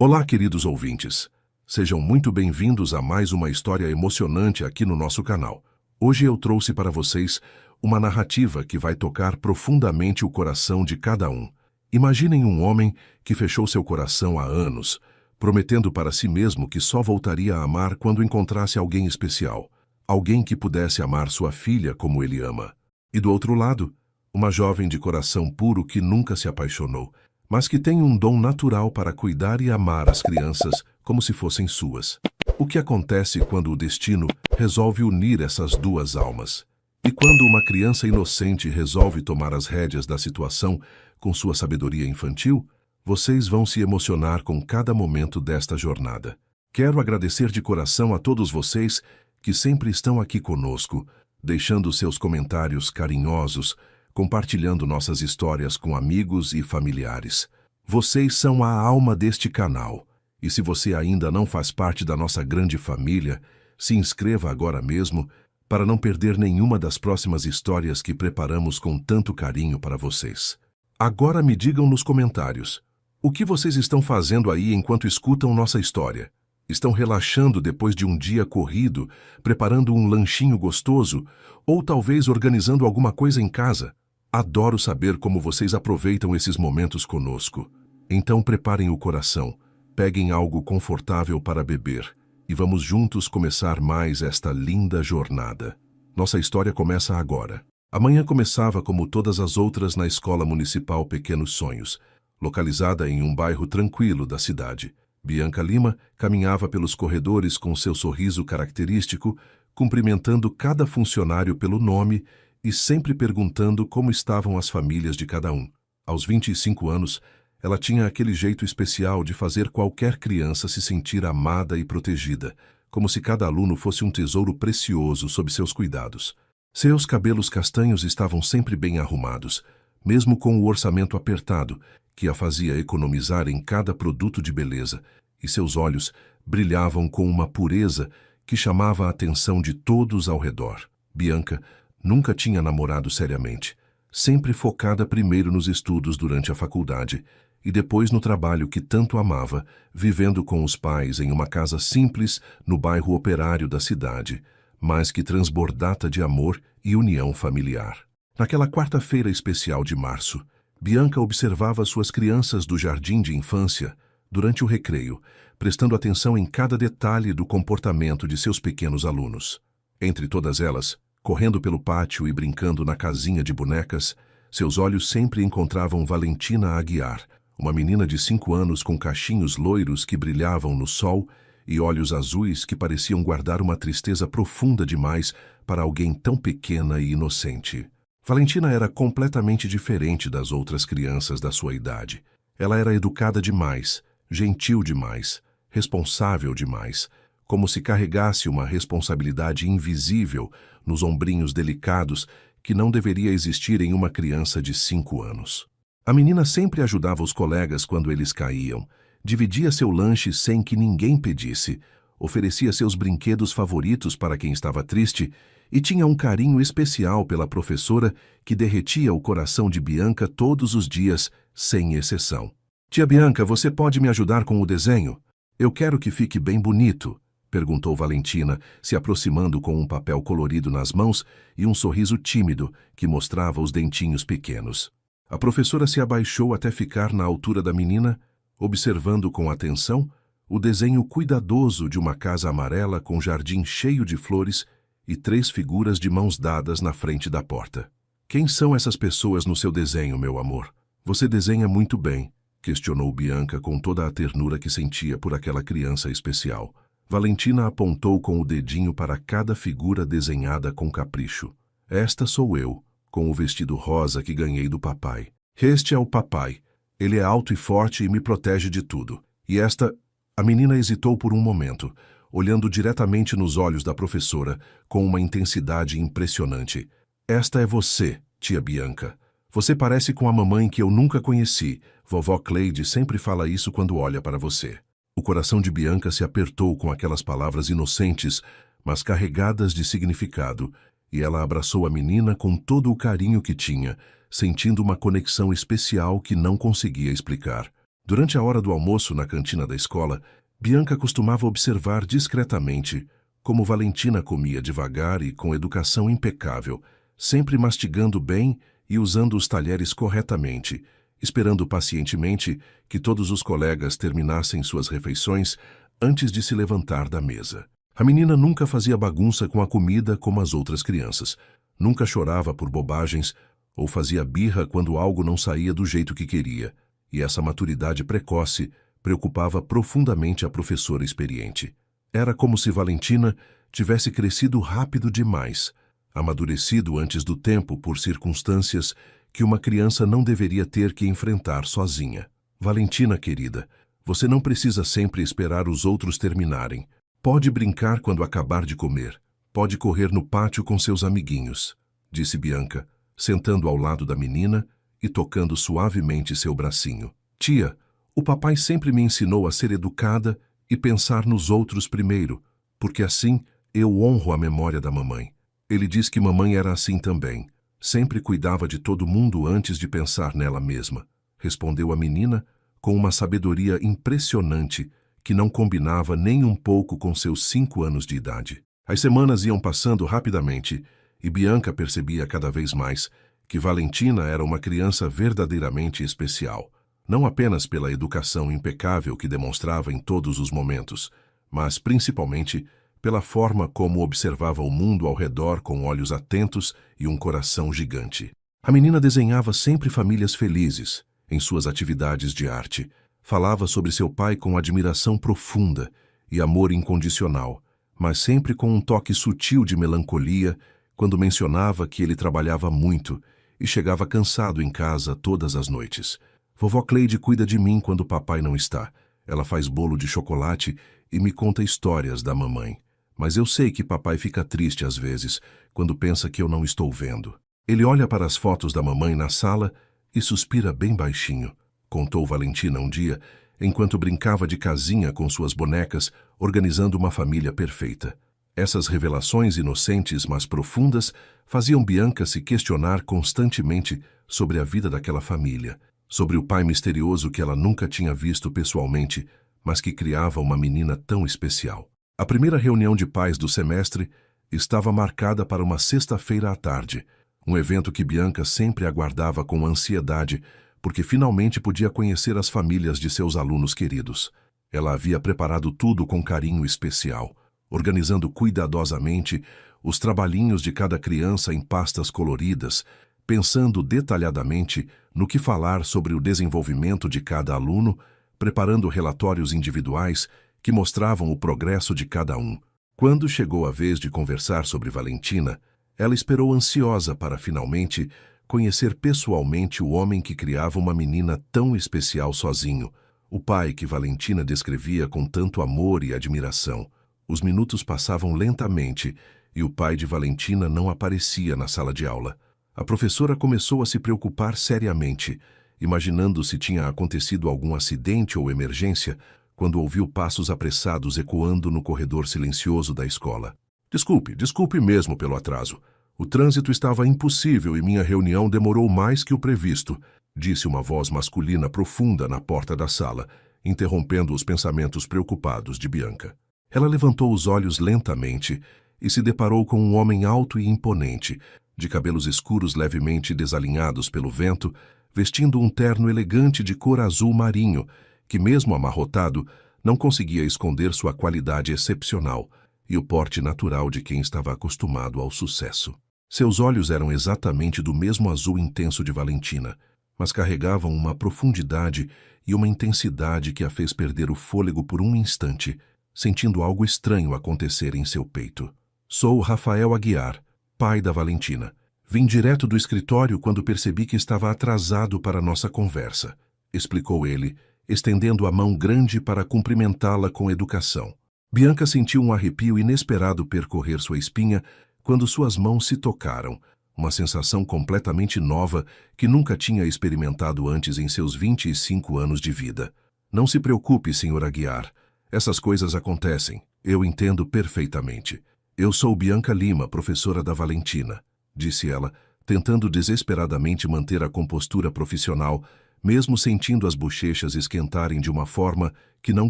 Olá, queridos ouvintes. Sejam muito bem-vindos a mais uma história emocionante aqui no nosso canal. Hoje eu trouxe para vocês uma narrativa que vai tocar profundamente o coração de cada um. Imaginem um homem que fechou seu coração há anos, prometendo para si mesmo que só voltaria a amar quando encontrasse alguém especial, alguém que pudesse amar sua filha como ele ama. E do outro lado, uma jovem de coração puro que nunca se apaixonou, mas que tem um dom natural para cuidar e amar as crianças como se fossem suas. O que acontece quando o destino resolve unir essas duas almas? E quando uma criança inocente resolve tomar as rédeas da situação com sua sabedoria infantil? Vocês vão se emocionar com cada momento desta jornada. Quero agradecer de coração a todos vocês que sempre estão aqui conosco, deixando seus comentários carinhosos, compartilhando nossas histórias com amigos e familiares. Vocês são a alma deste canal. E se você ainda não faz parte da nossa grande família, se inscreva agora mesmo para não perder nenhuma das próximas histórias que preparamos com tanto carinho para vocês. Agora me digam nos comentários, o que vocês estão fazendo aí enquanto escutam nossa história? Estão relaxando depois de um dia corrido, preparando um lanchinho gostoso, ou talvez organizando alguma coisa em casa? Adoro saber como vocês aproveitam esses momentos conosco. Então preparem o coração, peguem algo confortável para beber e vamos juntos começar mais esta linda jornada. Nossa história começa agora. Amanhã começava como todas as outras na Escola Municipal Pequenos Sonhos, localizada em um bairro tranquilo da cidade. Bianca Lima caminhava pelos corredores com seu sorriso característico, cumprimentando cada funcionário pelo nome e sempre perguntando como estavam as famílias de cada um. Aos 25 anos, ela tinha aquele jeito especial de fazer qualquer criança se sentir amada e protegida, como se cada aluno fosse um tesouro precioso sob seus cuidados. Seus cabelos castanhos estavam sempre bem arrumados, mesmo com o orçamento apertado, que a fazia economizar em cada produto de beleza, e seus olhos brilhavam com uma pureza que chamava a atenção de todos ao redor. Bianca nunca tinha namorado seriamente, sempre focada primeiro nos estudos durante a faculdade e depois no trabalho que tanto amava, vivendo com os pais em uma casa simples no bairro operário da cidade, mas que transbordava de amor e união familiar. Naquela quarta-feira especial de março, Bianca observava suas crianças do jardim de infância durante o recreio, prestando atenção em cada detalhe do comportamento de seus pequenos alunos. Entre todas elas, correndo pelo pátio e brincando na casinha de bonecas, seus olhos sempre encontravam Valentina Aguiar, uma menina de 5 anos com cachinhos loiros que brilhavam no sol e olhos azuis que pareciam guardar uma tristeza profunda demais para alguém tão pequena e inocente. Valentina era completamente diferente das outras crianças da sua idade. Ela era educada demais, gentil demais, responsável demais, como se carregasse uma responsabilidade invisível nos ombrinhos delicados que não deveria existir em uma criança de 5 anos. A menina sempre ajudava os colegas quando eles caíam, dividia seu lanche sem que ninguém pedisse, oferecia seus brinquedos favoritos para quem estava triste e tinha um carinho especial pela professora que derretia o coração de Bianca todos os dias, sem exceção. "Tia Bianca, você pode me ajudar com o desenho? Eu quero que fique bem bonito", perguntou Valentina, se aproximando com um papel colorido nas mãos e um sorriso tímido que mostrava os dentinhos pequenos. A professora se abaixou até ficar na altura da menina, observando com atenção o desenho cuidadoso de uma casa amarela com jardim cheio de flores e 3 figuras de mãos dadas na frente da porta. "Quem são essas pessoas no seu desenho, meu amor? Você desenha muito bem", questionou Bianca com toda a ternura que sentia por aquela criança especial. Valentina apontou com o dedinho para cada figura desenhada com capricho. "Esta sou eu, com o vestido rosa que ganhei do papai. Este é o papai. Ele é alto e forte e me protege de tudo. E esta..." A menina hesitou por um momento, olhando diretamente nos olhos da professora com uma intensidade impressionante. "Esta é você, tia Bianca. Você parece com a mamãe que eu nunca conheci. Vovó Cleide sempre fala isso quando olha para você." O coração de Bianca se apertou com aquelas palavras inocentes, mas carregadas de significado, e ela abraçou a menina com todo o carinho que tinha, sentindo uma conexão especial que não conseguia explicar. Durante a hora do almoço na cantina da escola, Bianca costumava observar discretamente como Valentina comia devagar e com educação impecável, sempre mastigando bem e usando os talheres corretamente, esperando pacientemente que todos os colegas terminassem suas refeições antes de se levantar da mesa. A menina nunca fazia bagunça com a comida como as outras crianças, nunca chorava por bobagens ou fazia birra quando algo não saía do jeito que queria, e essa maturidade precoce preocupava profundamente a professora experiente. Era como se Valentina tivesse crescido rápido demais, amadurecido antes do tempo por circunstâncias que uma criança não deveria ter que enfrentar sozinha. Valentina, querida, você não precisa sempre esperar os outros terminarem. Pode brincar quando acabar de comer. Pode correr no pátio com seus amiguinhos, disse Bianca, sentando ao lado da menina e tocando suavemente seu bracinho. Tia, o papai sempre me ensinou a ser educada e pensar nos outros primeiro, porque assim eu honro a memória da mamãe. Ele diz que mamãe era assim também. Sempre cuidava de todo mundo antes de pensar nela mesma, respondeu a menina com uma sabedoria impressionante que não combinava nem um pouco com seus 5 anos de idade. As semanas iam passando rapidamente e Bianca percebia cada vez mais que Valentina era uma criança verdadeiramente especial, não apenas pela educação impecável que demonstrava em todos os momentos, mas principalmente pela forma como observava o mundo ao redor com olhos atentos e um coração gigante. A menina desenhava sempre famílias felizes em suas atividades de arte, falava sobre seu pai com admiração profunda e amor incondicional, mas sempre com um toque sutil de melancolia quando mencionava que ele trabalhava muito e chegava cansado em casa todas as noites. Vovó Cleide cuida de mim quando papai não está. Ela faz bolo de chocolate e me conta histórias da mamãe. Mas eu sei que papai fica triste às vezes, quando pensa que eu não estou vendo. Ele olha para as fotos da mamãe na sala e suspira bem baixinho, contou Valentina um dia, enquanto brincava de casinha com suas bonecas, organizando uma família perfeita. Essas revelações inocentes, mas profundas, faziam Bianca se questionar constantemente sobre a vida daquela família, sobre o pai misterioso que ela nunca tinha visto pessoalmente, mas que criava uma menina tão especial. A primeira reunião de pais do semestre estava marcada para uma sexta-feira à tarde, um evento que Bianca sempre aguardava com ansiedade, porque finalmente podia conhecer as famílias de seus alunos queridos. Ela havia preparado tudo com carinho especial, organizando cuidadosamente os trabalhinhos de cada criança em pastas coloridas, pensando detalhadamente no que falar sobre o desenvolvimento de cada aluno, preparando relatórios individuais que mostravam o progresso de cada um. Quando chegou a vez de conversar sobre Valentina, ela esperou ansiosa para finalmente conhecer pessoalmente o homem que criava uma menina tão especial sozinho, o pai que Valentina descrevia com tanto amor e admiração. Os minutos passavam lentamente e o pai de Valentina não aparecia na sala de aula. A professora começou a se preocupar seriamente, imaginando se tinha acontecido algum acidente ou emergência, quando ouviu passos apressados ecoando no corredor silencioso da escola. Desculpe mesmo pelo atraso. O trânsito estava impossível e minha reunião demorou mais que o previsto, disse uma voz masculina profunda na porta da sala, interrompendo os pensamentos preocupados de Bianca. Ela levantou os olhos lentamente e se deparou com um homem alto e imponente, de cabelos escuros levemente desalinhados pelo vento, vestindo um terno elegante de cor azul marinho, que mesmo amarrotado, não conseguia esconder sua qualidade excepcional e o porte natural de quem estava acostumado ao sucesso. Seus olhos eram exatamente do mesmo azul intenso de Valentina, mas carregavam uma profundidade e uma intensidade que a fez perder o fôlego por um instante, sentindo algo estranho acontecer em seu peito. Sou Rafael Aguiar, pai da Valentina. Vim direto do escritório quando percebi que estava atrasado para nossa conversa, explicou ele, estendendo a mão grande para cumprimentá-la com educação. Bianca sentiu um arrepio inesperado percorrer sua espinha quando suas mãos se tocaram, uma sensação completamente nova que nunca tinha experimentado antes em seus 25 anos de vida. Não se preocupe, Sr. Aguiar. Essas coisas acontecem. Eu entendo perfeitamente. Eu sou Bianca Lima, professora da Valentina, disse ela, tentando desesperadamente manter a compostura profissional, mesmo sentindo as bochechas esquentarem de uma forma que não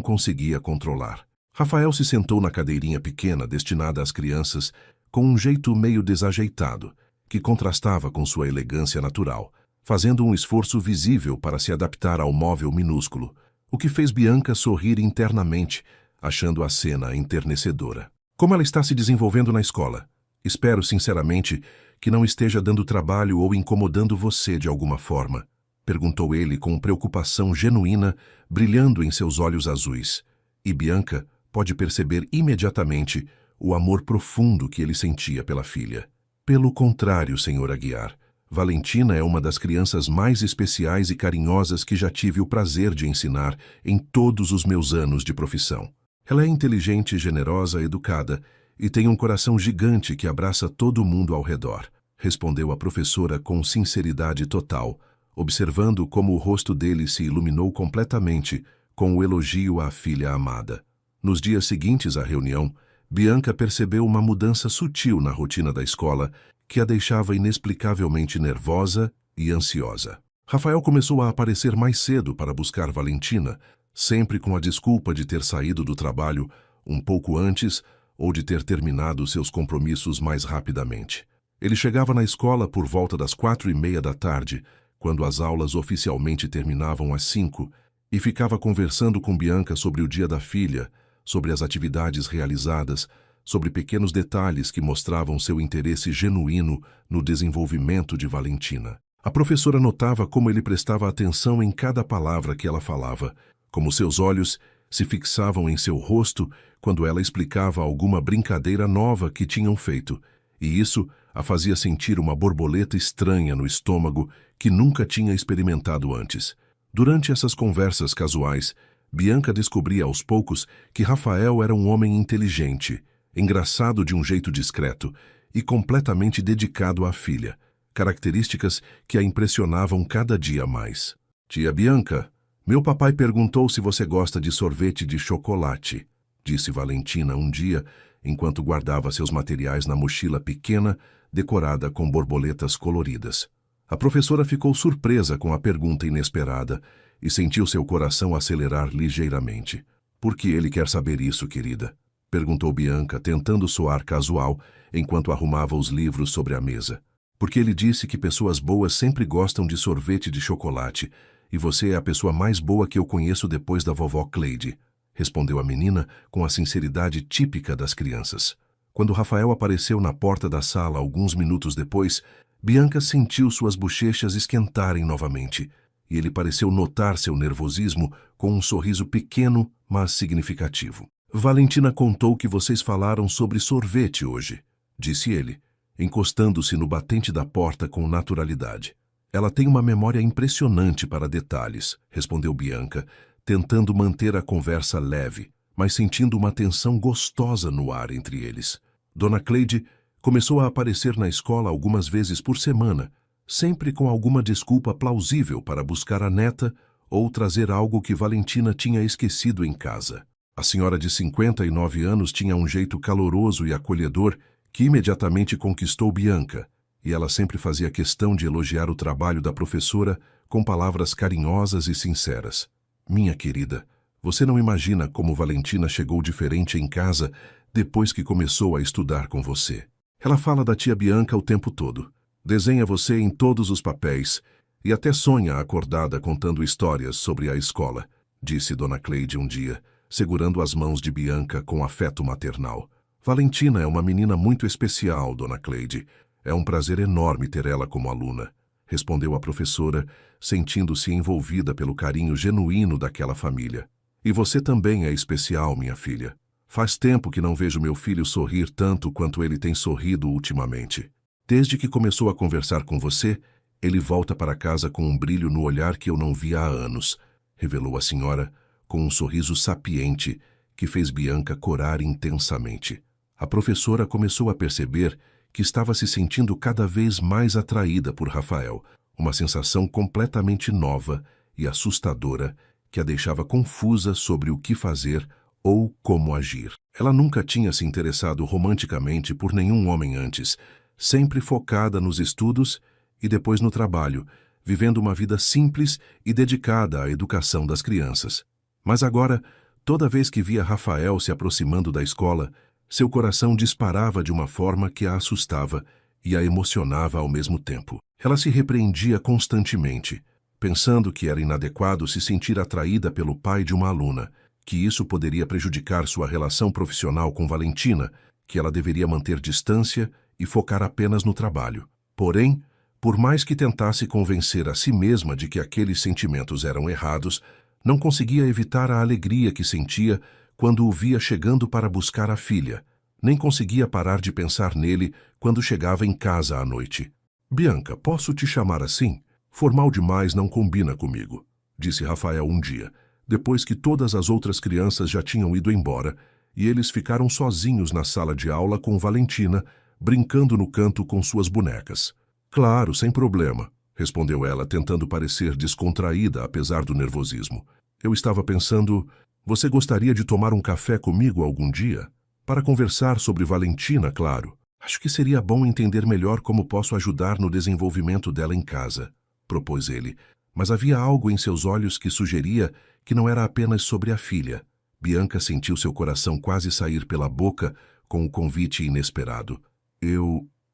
conseguia controlar. Rafael se sentou na cadeirinha pequena destinada às crianças com um jeito meio desajeitado, que contrastava com sua elegância natural, fazendo um esforço visível para se adaptar ao móvel minúsculo, o que fez Bianca sorrir internamente, achando a cena enternecedora. Como ela está se desenvolvendo na escola? Espero, sinceramente, que não esteja dando trabalho ou incomodando você de alguma forma, perguntou ele com preocupação genuína, brilhando em seus olhos azuis. E Bianca pode perceber imediatamente o amor profundo que ele sentia pela filha. Pelo contrário, Sr. Aguiar, Valentina é uma das crianças mais especiais e carinhosas que já tive o prazer de ensinar em todos os meus anos de profissão. Ela é inteligente, generosa, educada e tem um coração gigante que abraça todo mundo ao redor, respondeu a professora com sinceridade total, observando como o rosto dele se iluminou completamente com o elogio à filha amada. Nos dias seguintes à reunião, Bianca percebeu uma mudança sutil na rotina da escola que a deixava inexplicavelmente nervosa e ansiosa. Rafael começou a aparecer mais cedo para buscar Valentina, sempre com a desculpa de ter saído do trabalho um pouco antes ou de ter terminado seus compromissos mais rapidamente. Ele chegava na escola por volta das 4:30 da tarde, quando as aulas oficialmente terminavam às 5, e ficava conversando com Bianca sobre o dia da filha, sobre as atividades realizadas, sobre pequenos detalhes que mostravam seu interesse genuíno no desenvolvimento de Valentina. A professora notava como ele prestava atenção em cada palavra que ela falava, como seus olhos se fixavam em seu rosto quando ela explicava alguma brincadeira nova que tinham feito, e isso a fazia sentir uma borboleta estranha no estômago que nunca tinha experimentado antes. Durante essas conversas casuais, Bianca descobria aos poucos que Rafael era um homem inteligente, engraçado de um jeito discreto e completamente dedicado à filha, características que a impressionavam cada dia mais. Tia Bianca, meu papai perguntou se você gosta de sorvete de chocolate, disse Valentina um dia, enquanto guardava seus materiais na mochila pequena, decorada com borboletas coloridas. A professora ficou surpresa com a pergunta inesperada e sentiu seu coração acelerar ligeiramente. Por que ele quer saber isso, querida? Perguntou Bianca, tentando soar casual, enquanto arrumava os livros sobre a mesa. Porque ele disse que pessoas boas sempre gostam de sorvete de chocolate, e você é a pessoa mais boa que eu conheço depois da vovó Cleide, respondeu a menina com a sinceridade típica das crianças. Quando Rafael apareceu na porta da sala alguns minutos depois, Bianca sentiu suas bochechas esquentarem novamente, e ele pareceu notar seu nervosismo com um sorriso pequeno, mas significativo. Valentina contou que vocês falaram sobre sorvete hoje, disse ele, encostando-se no batente da porta com naturalidade. Ela tem uma memória impressionante para detalhes, respondeu Bianca, tentando manter a conversa leve, mas sentindo uma tensão gostosa no ar entre eles. Dona Cleide começou a aparecer na escola algumas vezes por semana, sempre com alguma desculpa plausível para buscar a neta ou trazer algo que Valentina tinha esquecido em casa. A senhora de 59 anos tinha um jeito caloroso e acolhedor que imediatamente conquistou Bianca, e ela sempre fazia questão de elogiar o trabalho da professora com palavras carinhosas e sinceras. Minha querida, você não imagina como Valentina chegou diferente em casa depois que começou a estudar com você. Ela fala da tia Bianca o tempo todo, desenha você em todos os papéis e até sonha acordada contando histórias sobre a escola, disse Dona Cleide um dia, segurando as mãos de Bianca com afeto maternal. Valentina é uma menina muito especial, Dona Cleide. É um prazer enorme ter ela como aluna, respondeu a professora, sentindo-se envolvida pelo carinho genuíno daquela família. E você também é especial, minha filha. Faz tempo que não vejo meu filho sorrir tanto quanto ele tem sorrido ultimamente. Desde que começou a conversar com você, ele volta para casa com um brilho no olhar que eu não via há anos, revelou a senhora, com um sorriso sapiente que fez Bianca corar intensamente. A professora começou a perceber que estava se sentindo cada vez mais atraída por Rafael, uma sensação completamente nova e assustadora que a deixava confusa sobre o que fazer ou como agir. Ela nunca tinha se interessado romanticamente por nenhum homem antes, sempre focada nos estudos e depois no trabalho, vivendo uma vida simples e dedicada à educação das crianças. Mas agora, toda vez que via Rafael se aproximando da escola, seu coração disparava de uma forma que a assustava e a emocionava ao mesmo tempo. Ela se repreendia constantemente, pensando que era inadequado se sentir atraída pelo pai de uma aluna, que isso poderia prejudicar sua relação profissional com Valentina, que ela deveria manter distância e focar apenas no trabalho. Porém, por mais que tentasse convencer a si mesma de que aqueles sentimentos eram errados, não conseguia evitar a alegria que sentia quando o via chegando para buscar a filha, nem conseguia parar de pensar nele quando chegava em casa à noite. Bianca, posso te chamar assim? Formal demais não combina comigo, disse Rafael um dia, depois que todas as outras crianças já tinham ido embora e eles ficaram sozinhos na sala de aula com Valentina, brincando no canto com suas bonecas. Claro, sem problema, respondeu ela, tentando parecer descontraída apesar do nervosismo. Eu estava pensando, você gostaria de tomar um café comigo algum dia? Para conversar sobre Valentina, claro. Acho que seria bom entender melhor como posso ajudar no desenvolvimento dela em casa, propôs ele, mas havia algo em seus olhos que sugeria que não era apenas sobre a filha. Bianca sentiu seu coração quase sair pela boca com o convite inesperado.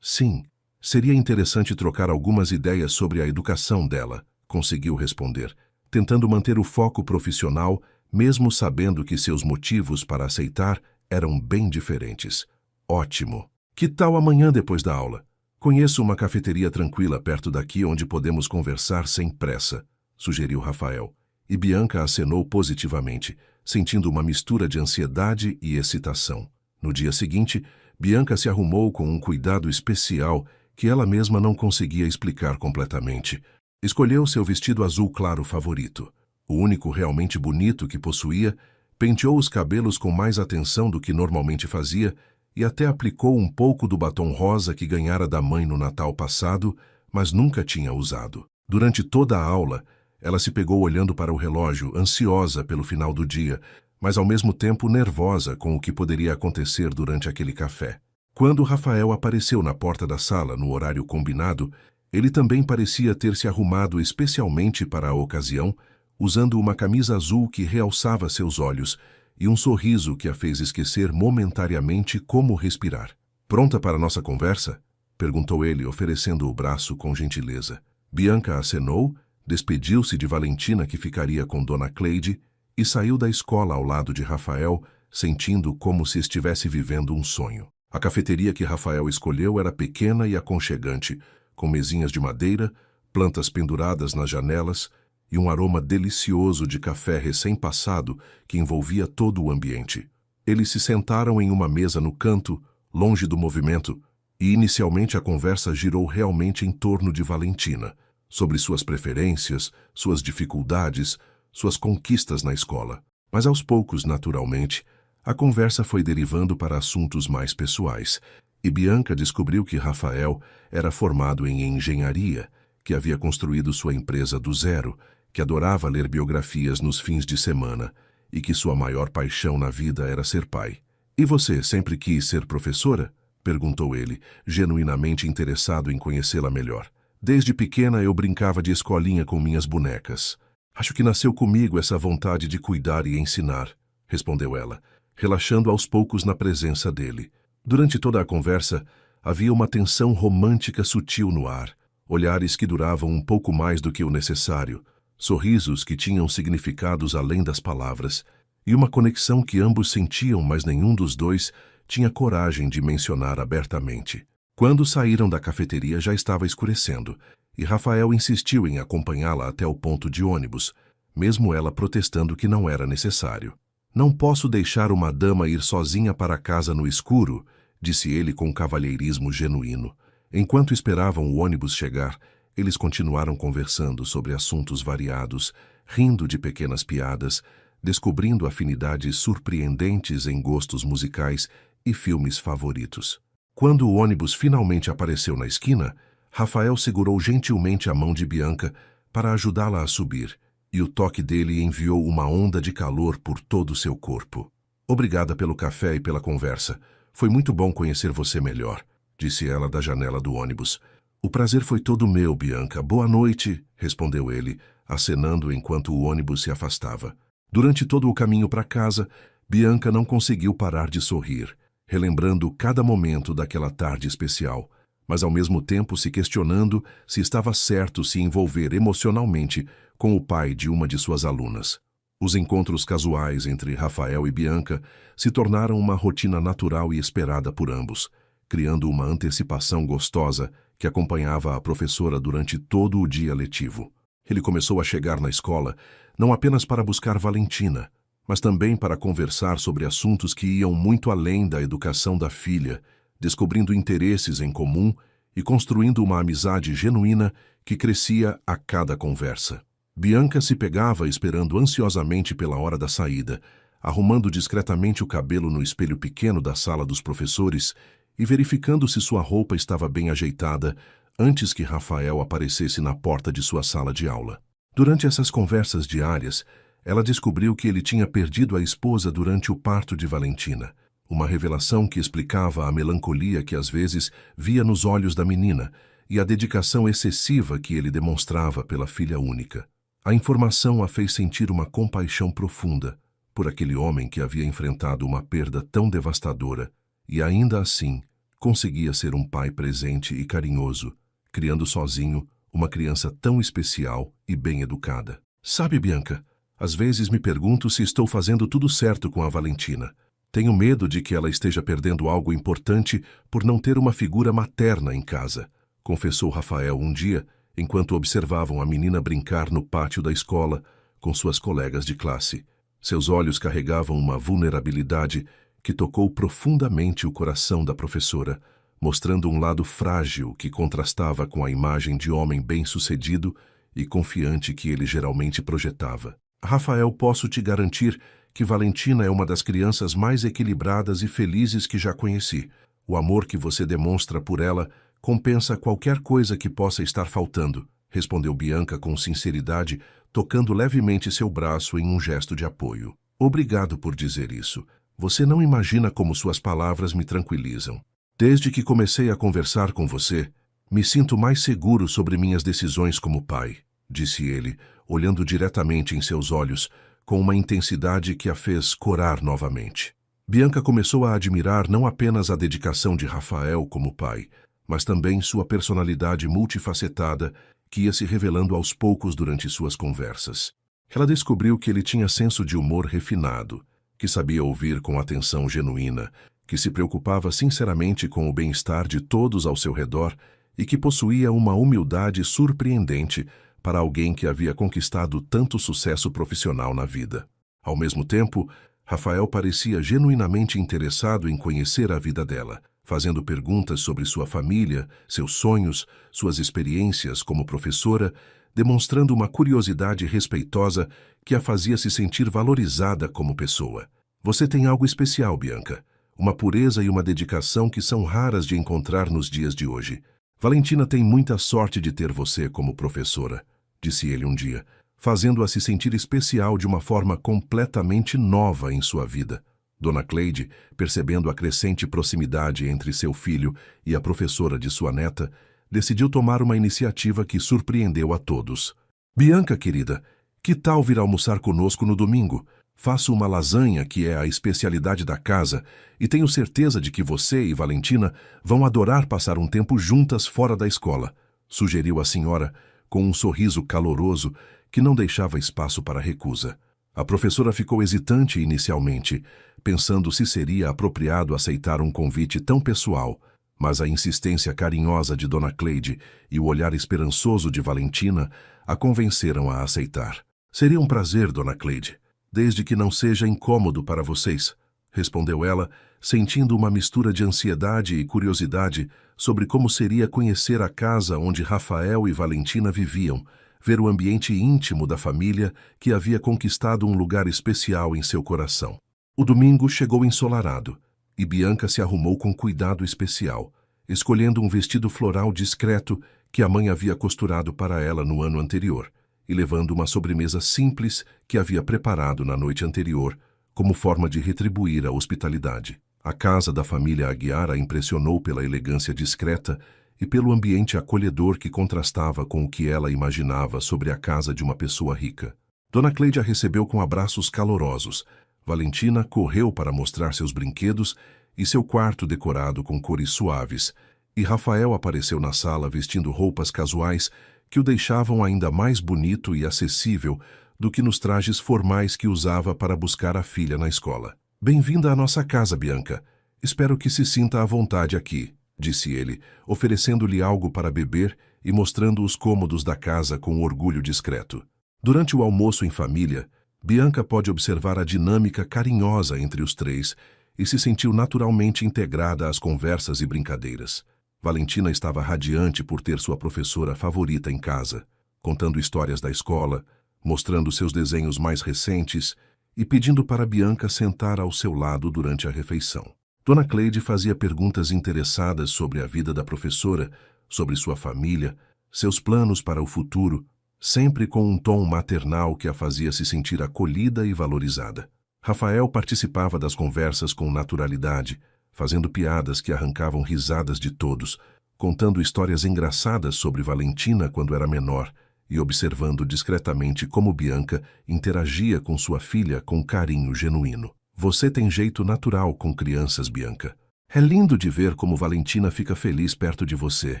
Sim, seria interessante trocar algumas ideias sobre a educação dela, conseguiu responder, tentando manter o foco profissional, mesmo sabendo que seus motivos para aceitar eram bem diferentes. Ótimo! Que tal amanhã depois da aula? Conheço uma cafeteria tranquila perto daqui onde podemos conversar sem pressa, sugeriu Rafael, e Bianca acenou positivamente, sentindo uma mistura de ansiedade e excitação. No dia seguinte, Bianca se arrumou com um cuidado especial que ela mesma não conseguia explicar completamente. Escolheu seu vestido azul claro favorito, o único realmente bonito que possuía, penteou os cabelos com mais atenção do que normalmente fazia e até aplicou um pouco do batom rosa que ganhara da mãe no Natal passado, mas nunca tinha usado. Durante toda a aula, ela se pegou olhando para o relógio, ansiosa pelo final do dia, mas ao mesmo tempo nervosa com o que poderia acontecer durante aquele café. Quando Rafael apareceu na porta da sala no horário combinado, ele também parecia ter se arrumado especialmente para a ocasião, usando uma camisa azul que realçava seus olhos e um sorriso que a fez esquecer momentaneamente como respirar. Pronta para nossa conversa? Perguntou ele, oferecendo o braço com gentileza. Bianca acenou, despediu-se de Valentina, que ficaria com Dona Cleide, e saiu da escola ao lado de Rafael, sentindo como se estivesse vivendo um sonho. A cafeteria que Rafael escolheu era pequena e aconchegante, com mesinhas de madeira, plantas penduradas nas janelas e um aroma delicioso de café recém-passado que envolvia todo o ambiente. Eles se sentaram em uma mesa no canto, longe do movimento, e inicialmente a conversa girou realmente em torno de Valentina, sobre suas preferências, suas dificuldades, suas conquistas na escola. Mas aos poucos, naturalmente, a conversa foi derivando para assuntos mais pessoais, e Bianca descobriu que Rafael era formado em engenharia, que havia construído sua empresa do zero, que adorava ler biografias nos fins de semana e que sua maior paixão na vida era ser pai. E você sempre quis ser professora? Perguntou ele, genuinamente interessado em conhecê-la melhor. Desde pequena eu brincava de escolinha com minhas bonecas. Acho que nasceu comigo essa vontade de cuidar e ensinar, respondeu ela, relaxando aos poucos na presença dele. Durante toda a conversa, havia uma tensão romântica sutil no ar, olhares que duravam um pouco mais do que o necessário, sorrisos que tinham significados além das palavras, e uma conexão que ambos sentiam, mas nenhum dos dois tinha coragem de mencionar abertamente. Quando saíram da cafeteria já estava escurecendo, e Rafael insistiu em acompanhá-la até o ponto de ônibus, mesmo ela protestando que não era necessário. Não posso deixar uma dama ir sozinha para casa no escuro, disse ele com cavalheirismo genuíno. Enquanto esperavam o ônibus chegar, eles continuaram conversando sobre assuntos variados, rindo de pequenas piadas, descobrindo afinidades surpreendentes em gostos musicais e filmes favoritos. Quando o ônibus finalmente apareceu na esquina, Rafael segurou gentilmente a mão de Bianca para ajudá-la a subir, e o toque dele enviou uma onda de calor por todo o seu corpo. Obrigada pelo café e pela conversa. Foi muito bom conhecer você melhor, disse ela da janela do ônibus. O prazer foi todo meu, Bianca. Boa noite, respondeu ele, acenando enquanto o ônibus se afastava. Durante todo o caminho para casa, Bianca não conseguiu parar de sorrir, relembrando cada momento daquela tarde especial, mas ao mesmo tempo se questionando se estava certo se envolver emocionalmente com o pai de uma de suas alunas. Os encontros casuais entre Rafael e Bianca se tornaram uma rotina natural e esperada por ambos, criando uma antecipação gostosa que acompanhava a professora durante todo o dia letivo. Ele começou a chegar na escola não apenas para buscar Valentina, mas também para conversar sobre assuntos que iam muito além da educação da filha, descobrindo interesses em comum e construindo uma amizade genuína que crescia a cada conversa. Bianca se pegava esperando ansiosamente pela hora da saída, arrumando discretamente o cabelo no espelho pequeno da sala dos professores e verificando se sua roupa estava bem ajeitada antes que Rafael aparecesse na porta de sua sala de aula. Durante essas conversas diárias, ela descobriu que ele tinha perdido a esposa durante o parto de Valentina, uma revelação que explicava a melancolia que às vezes via nos olhos da menina e a dedicação excessiva que ele demonstrava pela filha única. A informação a fez sentir uma compaixão profunda por aquele homem que havia enfrentado uma perda tão devastadora e ainda assim conseguia ser um pai presente e carinhoso, criando sozinho uma criança tão especial e bem educada. Sabe, Bianca, às vezes me pergunto se estou fazendo tudo certo com a Valentina. Tenho medo de que ela esteja perdendo algo importante por não ter uma figura materna em casa, confessou Rafael um dia, enquanto observavam a menina brincar no pátio da escola com suas colegas de classe. Seus olhos carregavam uma vulnerabilidade que tocou profundamente o coração da professora, mostrando um lado frágil que contrastava com a imagem de homem bem-sucedido e confiante que ele geralmente projetava. Rafael, posso te garantir que Valentina é uma das crianças mais equilibradas e felizes que já conheci. O amor que você demonstra por ela compensa qualquer coisa que possa estar faltando, respondeu Bianca com sinceridade, tocando levemente seu braço em um gesto de apoio. Obrigado por dizer isso. Você não imagina como suas palavras me tranquilizam. Desde que comecei a conversar com você, me sinto mais seguro sobre minhas decisões como pai, disse ele, olhando diretamente em seus olhos, com uma intensidade que a fez corar novamente. Bianca começou a admirar não apenas a dedicação de Rafael como pai, mas também sua personalidade multifacetada que ia se revelando aos poucos durante suas conversas. Ela descobriu que ele tinha senso de humor refinado, que sabia ouvir com atenção genuína, que se preocupava sinceramente com o bem-estar de todos ao seu redor e que possuía uma humildade surpreendente para alguém que havia conquistado tanto sucesso profissional na vida. Ao mesmo tempo, Rafael parecia genuinamente interessado em conhecer a vida dela, fazendo perguntas sobre sua família, seus sonhos, suas experiências como professora, demonstrando uma curiosidade respeitosa que a fazia se sentir valorizada como pessoa. Você tem algo especial, Bianca, uma pureza e uma dedicação que são raras de encontrar nos dias de hoje. Valentina tem muita sorte de ter você como professora, disse ele um dia, fazendo-a se sentir especial de uma forma completamente nova em sua vida. Dona Cleide, percebendo a crescente proximidade entre seu filho e a professora de sua neta, decidiu tomar uma iniciativa que surpreendeu a todos. Bianca, querida, que tal vir almoçar conosco no domingo? Faço uma lasanha que é a especialidade da casa e tenho certeza de que você e Valentina vão adorar passar um tempo juntas fora da escola, sugeriu a senhora com um sorriso caloroso que não deixava espaço para recusa. A professora ficou hesitante inicialmente, pensando se seria apropriado aceitar um convite tão pessoal, mas a insistência carinhosa de Dona Cleide e o olhar esperançoso de Valentina a convenceram a aceitar. Seria um prazer, Dona Cleide, desde que não seja incômodo para vocês, respondeu ela, sentindo uma mistura de ansiedade e curiosidade sobre como seria conhecer a casa onde Rafael e Valentina viviam, ver o ambiente íntimo da família que havia conquistado um lugar especial em seu coração. O domingo chegou ensolarado, e Bianca se arrumou com cuidado especial, escolhendo um vestido floral discreto que a mãe havia costurado para ela no ano anterior, e levando uma sobremesa simples que havia preparado na noite anterior, como forma de retribuir a hospitalidade. A casa da família Aguiar a impressionou pela elegância discreta e pelo ambiente acolhedor que contrastava com o que ela imaginava sobre a casa de uma pessoa rica. Dona Cleide a recebeu com abraços calorosos. Valentina correu para mostrar seus brinquedos e seu quarto decorado com cores suaves, e Rafael apareceu na sala vestindo roupas casuais que o deixavam ainda mais bonito e acessível do que nos trajes formais que usava para buscar a filha na escola. "Bem-vinda à nossa casa, Bianca. Espero que se sinta à vontade aqui", disse ele, oferecendo-lhe algo para beber e mostrando os cômodos da casa com orgulho discreto. Durante o almoço em família, Bianca pôde observar a dinâmica carinhosa entre os três e se sentiu naturalmente integrada às conversas e brincadeiras. Valentina estava radiante por ter sua professora favorita em casa, contando histórias da escola, mostrando seus desenhos mais recentes e pedindo para Bianca sentar ao seu lado durante a refeição. Dona Cleide fazia perguntas interessadas sobre a vida da professora, sobre sua família, seus planos para o futuro, sempre com um tom maternal que a fazia se sentir acolhida e valorizada. Rafael participava das conversas com naturalidade, fazendo piadas que arrancavam risadas de todos, contando histórias engraçadas sobre Valentina quando era menor e observando discretamente como Bianca interagia com sua filha com carinho genuíno. "Você tem jeito natural com crianças, Bianca. É lindo de ver como Valentina fica feliz perto de você",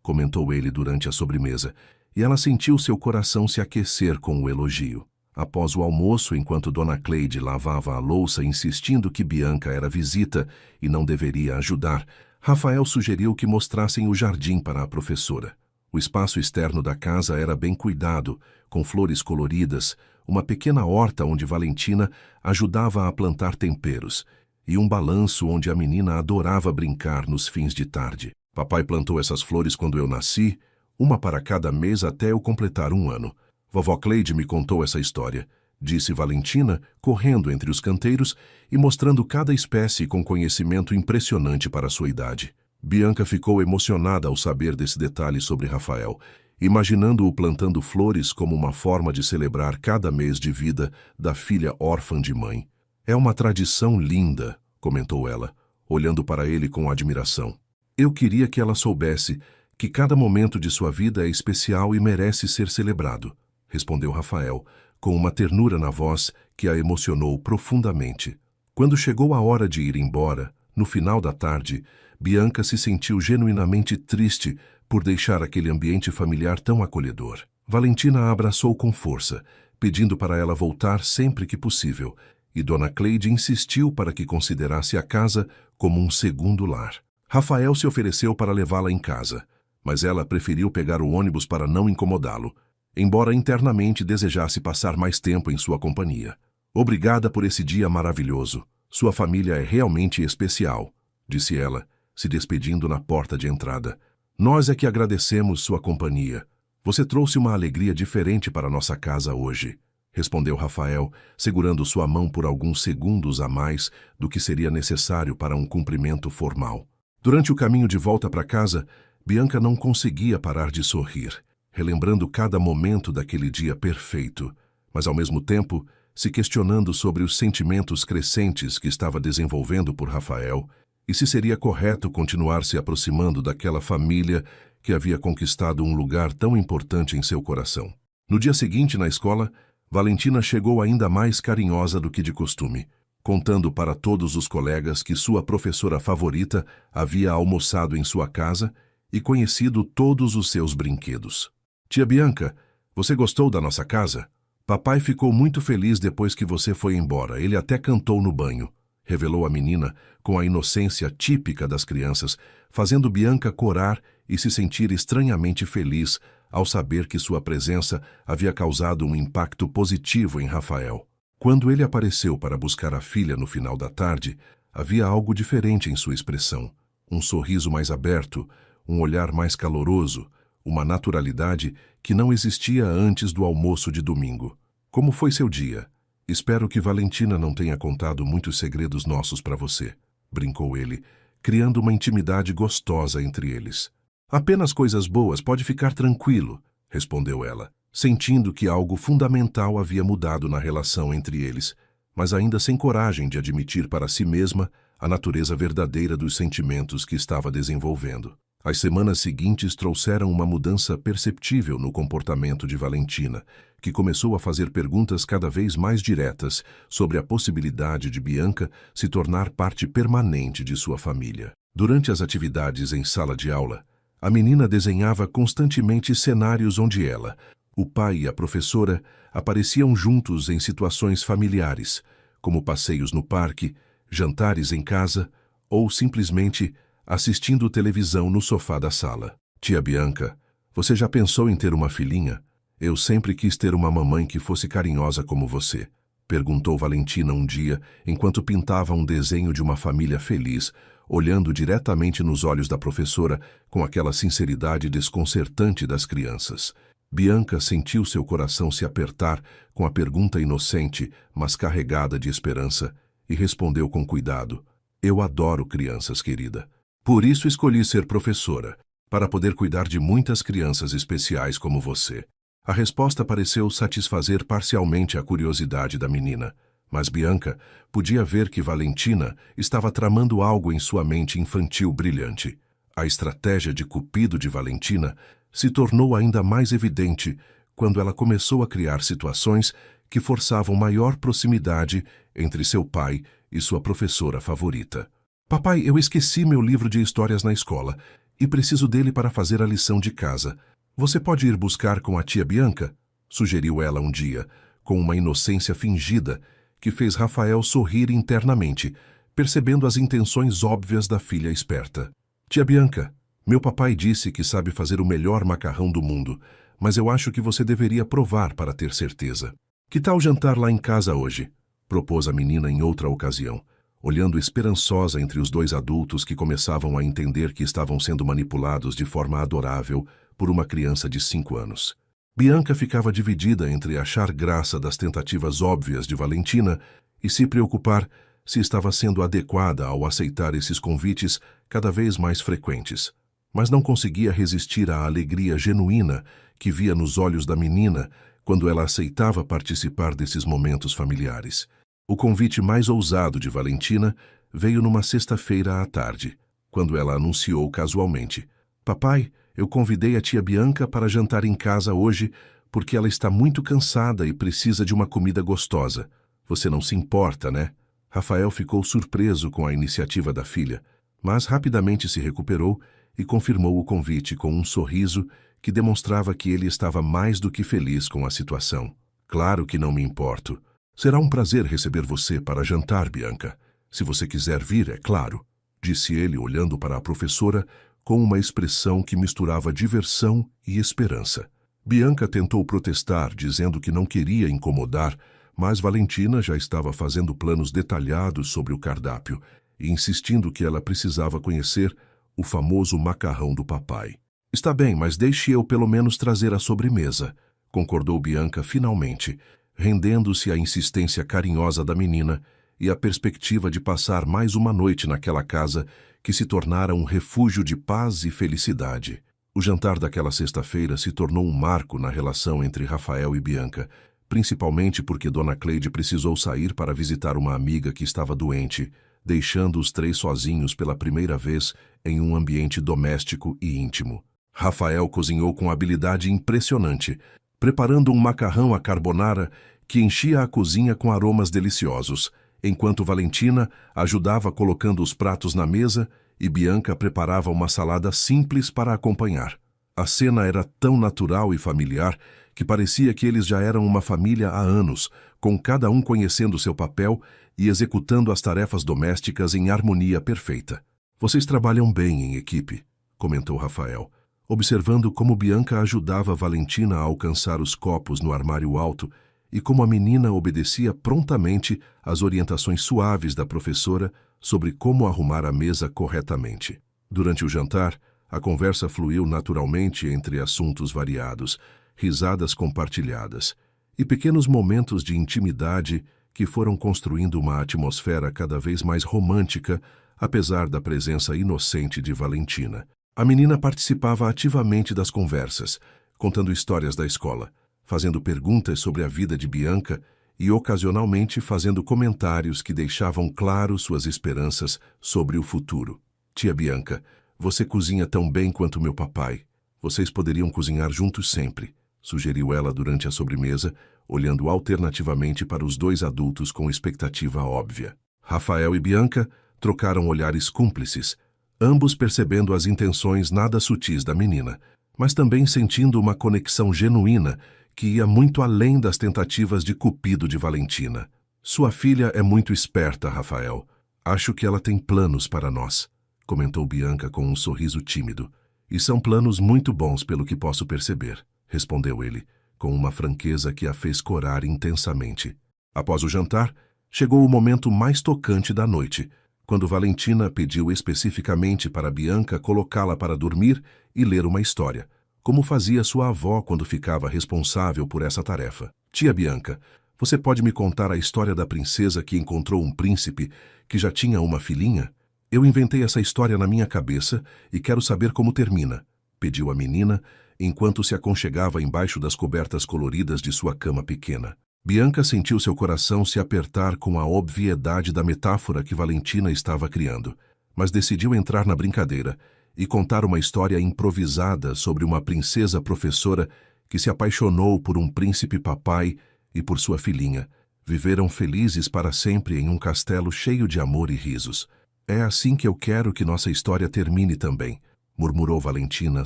comentou ele durante a sobremesa, e ela sentiu seu coração se aquecer com o elogio. Após o almoço, enquanto Dona Cleide lavava a louça insistindo que Bianca era visita e não deveria ajudar, Rafael sugeriu que mostrassem o jardim para a professora. O espaço externo da casa era bem cuidado, com flores coloridas, uma pequena horta onde Valentina ajudava a plantar temperos, e um balanço onde a menina adorava brincar nos fins de tarde. "Papai plantou essas flores quando eu nasci, uma para cada mês até eu completar 1 ano. Vovó Cleide me contou essa história", disse Valentina, correndo entre os canteiros e mostrando cada espécie com conhecimento impressionante para sua idade. Bianca ficou emocionada ao saber desse detalhe sobre Rafael, imaginando-o plantando flores como uma forma de celebrar cada mês de vida da filha órfã de mãe. "É uma tradição linda", comentou ela, olhando para ele com admiração. "Eu queria que ela soubesse que cada momento de sua vida é especial e merece ser celebrado", respondeu Rafael, com uma ternura na voz que a emocionou profundamente. Quando chegou a hora de ir embora, no final da tarde, Bianca se sentiu genuinamente triste por deixar aquele ambiente familiar tão acolhedor. Valentina a abraçou com força, pedindo para ela voltar sempre que possível, e Dona Cleide insistiu para que considerasse a casa como um segundo lar. Rafael se ofereceu para levá-la em casa, mas ela preferiu pegar o ônibus para não incomodá-lo, embora internamente desejasse passar mais tempo em sua companhia. "Obrigada por esse dia maravilhoso. Sua família é realmente especial", disse ela, se despedindo na porta de entrada. "Nós é que agradecemos sua companhia. Você trouxe uma alegria diferente para nossa casa hoje", respondeu Rafael, segurando sua mão por alguns segundos a mais do que seria necessário para um cumprimento formal. Durante o caminho de volta para casa, Bianca não conseguia parar de sorrir, relembrando cada momento daquele dia perfeito, mas ao mesmo tempo se questionando sobre os sentimentos crescentes que estava desenvolvendo por Rafael e se seria correto continuar se aproximando daquela família que havia conquistado um lugar tão importante em seu coração. No dia seguinte, na escola, Valentina chegou ainda mais carinhosa do que de costume, contando para todos os colegas que sua professora favorita havia almoçado em sua casa e conhecido todos os seus brinquedos. "Tia Bianca, você gostou da nossa casa? Papai ficou muito feliz depois que você foi embora. Ele até cantou no banho", revelou a menina com a inocência típica das crianças, fazendo Bianca corar e se sentir estranhamente feliz ao saber que sua presença havia causado um impacto positivo em Rafael. Quando ele apareceu para buscar a filha no final da tarde, havia algo diferente em sua expressão. Um sorriso mais aberto, um olhar mais caloroso, uma naturalidade que não existia antes do almoço de domingo. "Como foi seu dia? Espero que Valentina não tenha contado muitos segredos nossos para você", brincou ele, criando uma intimidade gostosa entre eles. "Apenas coisas boas, pode ficar tranquilo", respondeu ela, sentindo que algo fundamental havia mudado na relação entre eles, mas ainda sem coragem de admitir para si mesma a natureza verdadeira dos sentimentos que estava desenvolvendo. As semanas seguintes trouxeram uma mudança perceptível no comportamento de Valentina, que começou a fazer perguntas cada vez mais diretas sobre a possibilidade de Bianca se tornar parte permanente de sua família. Durante as atividades em sala de aula, a menina desenhava constantemente cenários onde ela, o pai e a professora apareciam juntos em situações familiares, como passeios no parque, jantares em casa ou simplesmente assistindo televisão no sofá da sala. Tia Bianca, você já pensou em ter uma filhinha? Eu sempre quis ter uma mamãe que fosse carinhosa como você, perguntou Valentina um dia enquanto pintava um desenho de uma família feliz, olhando diretamente nos olhos da professora com aquela sinceridade desconcertante das crianças. Bianca sentiu seu coração se apertar com a pergunta inocente, mas carregada de esperança, e respondeu com cuidado: Eu adoro crianças, querida. Por isso escolhi ser professora, para poder cuidar de muitas crianças especiais como você. A resposta pareceu satisfazer parcialmente a curiosidade da menina, mas Bianca podia ver que Valentina estava tramando algo em sua mente infantil brilhante. A estratégia de Cupido de Valentina se tornou ainda mais evidente quando ela começou a criar situações que forçavam maior proximidade entre seu pai e sua professora favorita. Papai, eu esqueci meu livro de histórias na escola e preciso dele para fazer a lição de casa. Você pode ir buscar com a tia Bianca? Sugeriu ela um dia, com uma inocência fingida que fez Rafael sorrir internamente, percebendo as intenções óbvias da filha esperta. Tia Bianca, meu papai disse que sabe fazer o melhor macarrão do mundo, mas eu acho que você deveria provar para ter certeza. Que tal jantar lá em casa hoje? Propôs a menina em outra ocasião, olhando esperançosa entre os dois adultos que começavam a entender que estavam sendo manipulados de forma adorável por uma criança de 5 anos. Bianca ficava dividida entre achar graça das tentativas óbvias de Valentina e se preocupar se estava sendo adequada ao aceitar esses convites cada vez mais frequentes. Mas não conseguia resistir à alegria genuína que via nos olhos da menina quando ela aceitava participar desses momentos familiares. O convite mais ousado de Valentina veio numa sexta-feira à tarde, quando ela anunciou casualmente: Papai, eu convidei a tia Bianca para jantar em casa hoje porque ela está muito cansada e precisa de uma comida gostosa. Você não se importa, né? Rafael ficou surpreso com a iniciativa da filha, mas rapidamente se recuperou e confirmou o convite com um sorriso que demonstrava que ele estava mais do que feliz com a situação. Claro que não me importo. Será um prazer receber você para jantar, Bianca. Se você quiser vir, é claro, disse ele olhando para a professora com uma expressão que misturava diversão e esperança. Bianca tentou protestar, dizendo que não queria incomodar, mas Valentina já estava fazendo planos detalhados sobre o cardápio e insistindo que ela precisava conhecer o famoso macarrão do papai. Está bem, mas deixe eu pelo menos trazer a sobremesa, concordou Bianca finalmente, rendendo-se à insistência carinhosa da menina e à perspectiva de passar mais uma noite naquela casa que se tornara um refúgio de paz e felicidade. O jantar daquela sexta-feira se tornou um marco na relação entre Rafael e Bianca, principalmente porque Dona Cleide precisou sair para visitar uma amiga que estava doente, deixando os três sozinhos pela primeira vez em um ambiente doméstico e íntimo. Rafael cozinhou com habilidade impressionante, preparando um macarrão à carbonara que enchia a cozinha com aromas deliciosos, enquanto Valentina ajudava colocando os pratos na mesa e Bianca preparava uma salada simples para acompanhar. A cena era tão natural e familiar que parecia que eles já eram uma família há anos, com cada um conhecendo seu papel e executando as tarefas domésticas em harmonia perfeita. Vocês trabalham bem em equipe, comentou Rafael, observando como Bianca ajudava Valentina a alcançar os copos no armário alto e como a menina obedecia prontamente às orientações suaves da professora sobre como arrumar a mesa corretamente. Durante o jantar, a conversa fluiu naturalmente entre assuntos variados, risadas compartilhadas e pequenos momentos de intimidade que foram construindo uma atmosfera cada vez mais romântica, apesar da presença inocente de Valentina. A menina participava ativamente das conversas, contando histórias da escola, fazendo perguntas sobre a vida de Bianca e ocasionalmente fazendo comentários que deixavam claro suas esperanças sobre o futuro. Tia Bianca, Você cozinha tão bem quanto meu papai. Vocês poderiam cozinhar juntos sempre, sugeriu ela durante a sobremesa, olhando alternativamente para os dois adultos com expectativa óbvia. Rafael e Bianca trocaram olhares cúmplices, ambos percebendo as intenções nada sutis da menina, mas também sentindo uma conexão genuína que ia muito além das tentativas de cupido de Valentina. Sua filha é muito esperta, Rafael. Acho que ela tem planos para nós, comentou Bianca com um sorriso tímido. E são planos muito bons pelo que posso perceber, respondeu ele, com uma franqueza que a fez corar intensamente. Após o jantar, chegou o momento mais tocante da noite, quando Valentina pediu especificamente para Bianca colocá-la para dormir e ler uma história, como fazia sua avó quando ficava responsável por essa tarefa. Tia Bianca, você pode me contar a história da princesa que encontrou um príncipe que já tinha uma filhinha? Eu inventei essa história na minha cabeça e quero saber como termina, pediu a menina, enquanto se aconchegava embaixo das cobertas coloridas de sua cama pequena. Bianca sentiu seu coração se apertar com a obviedade da metáfora que Valentina estava criando, mas decidiu entrar na brincadeira e contar uma história improvisada sobre uma princesa professora que se apaixonou por um príncipe papai e por sua filhinha. Viveram felizes para sempre em um castelo cheio de amor e risos. É assim que eu quero que nossa história termine também, murmurou Valentina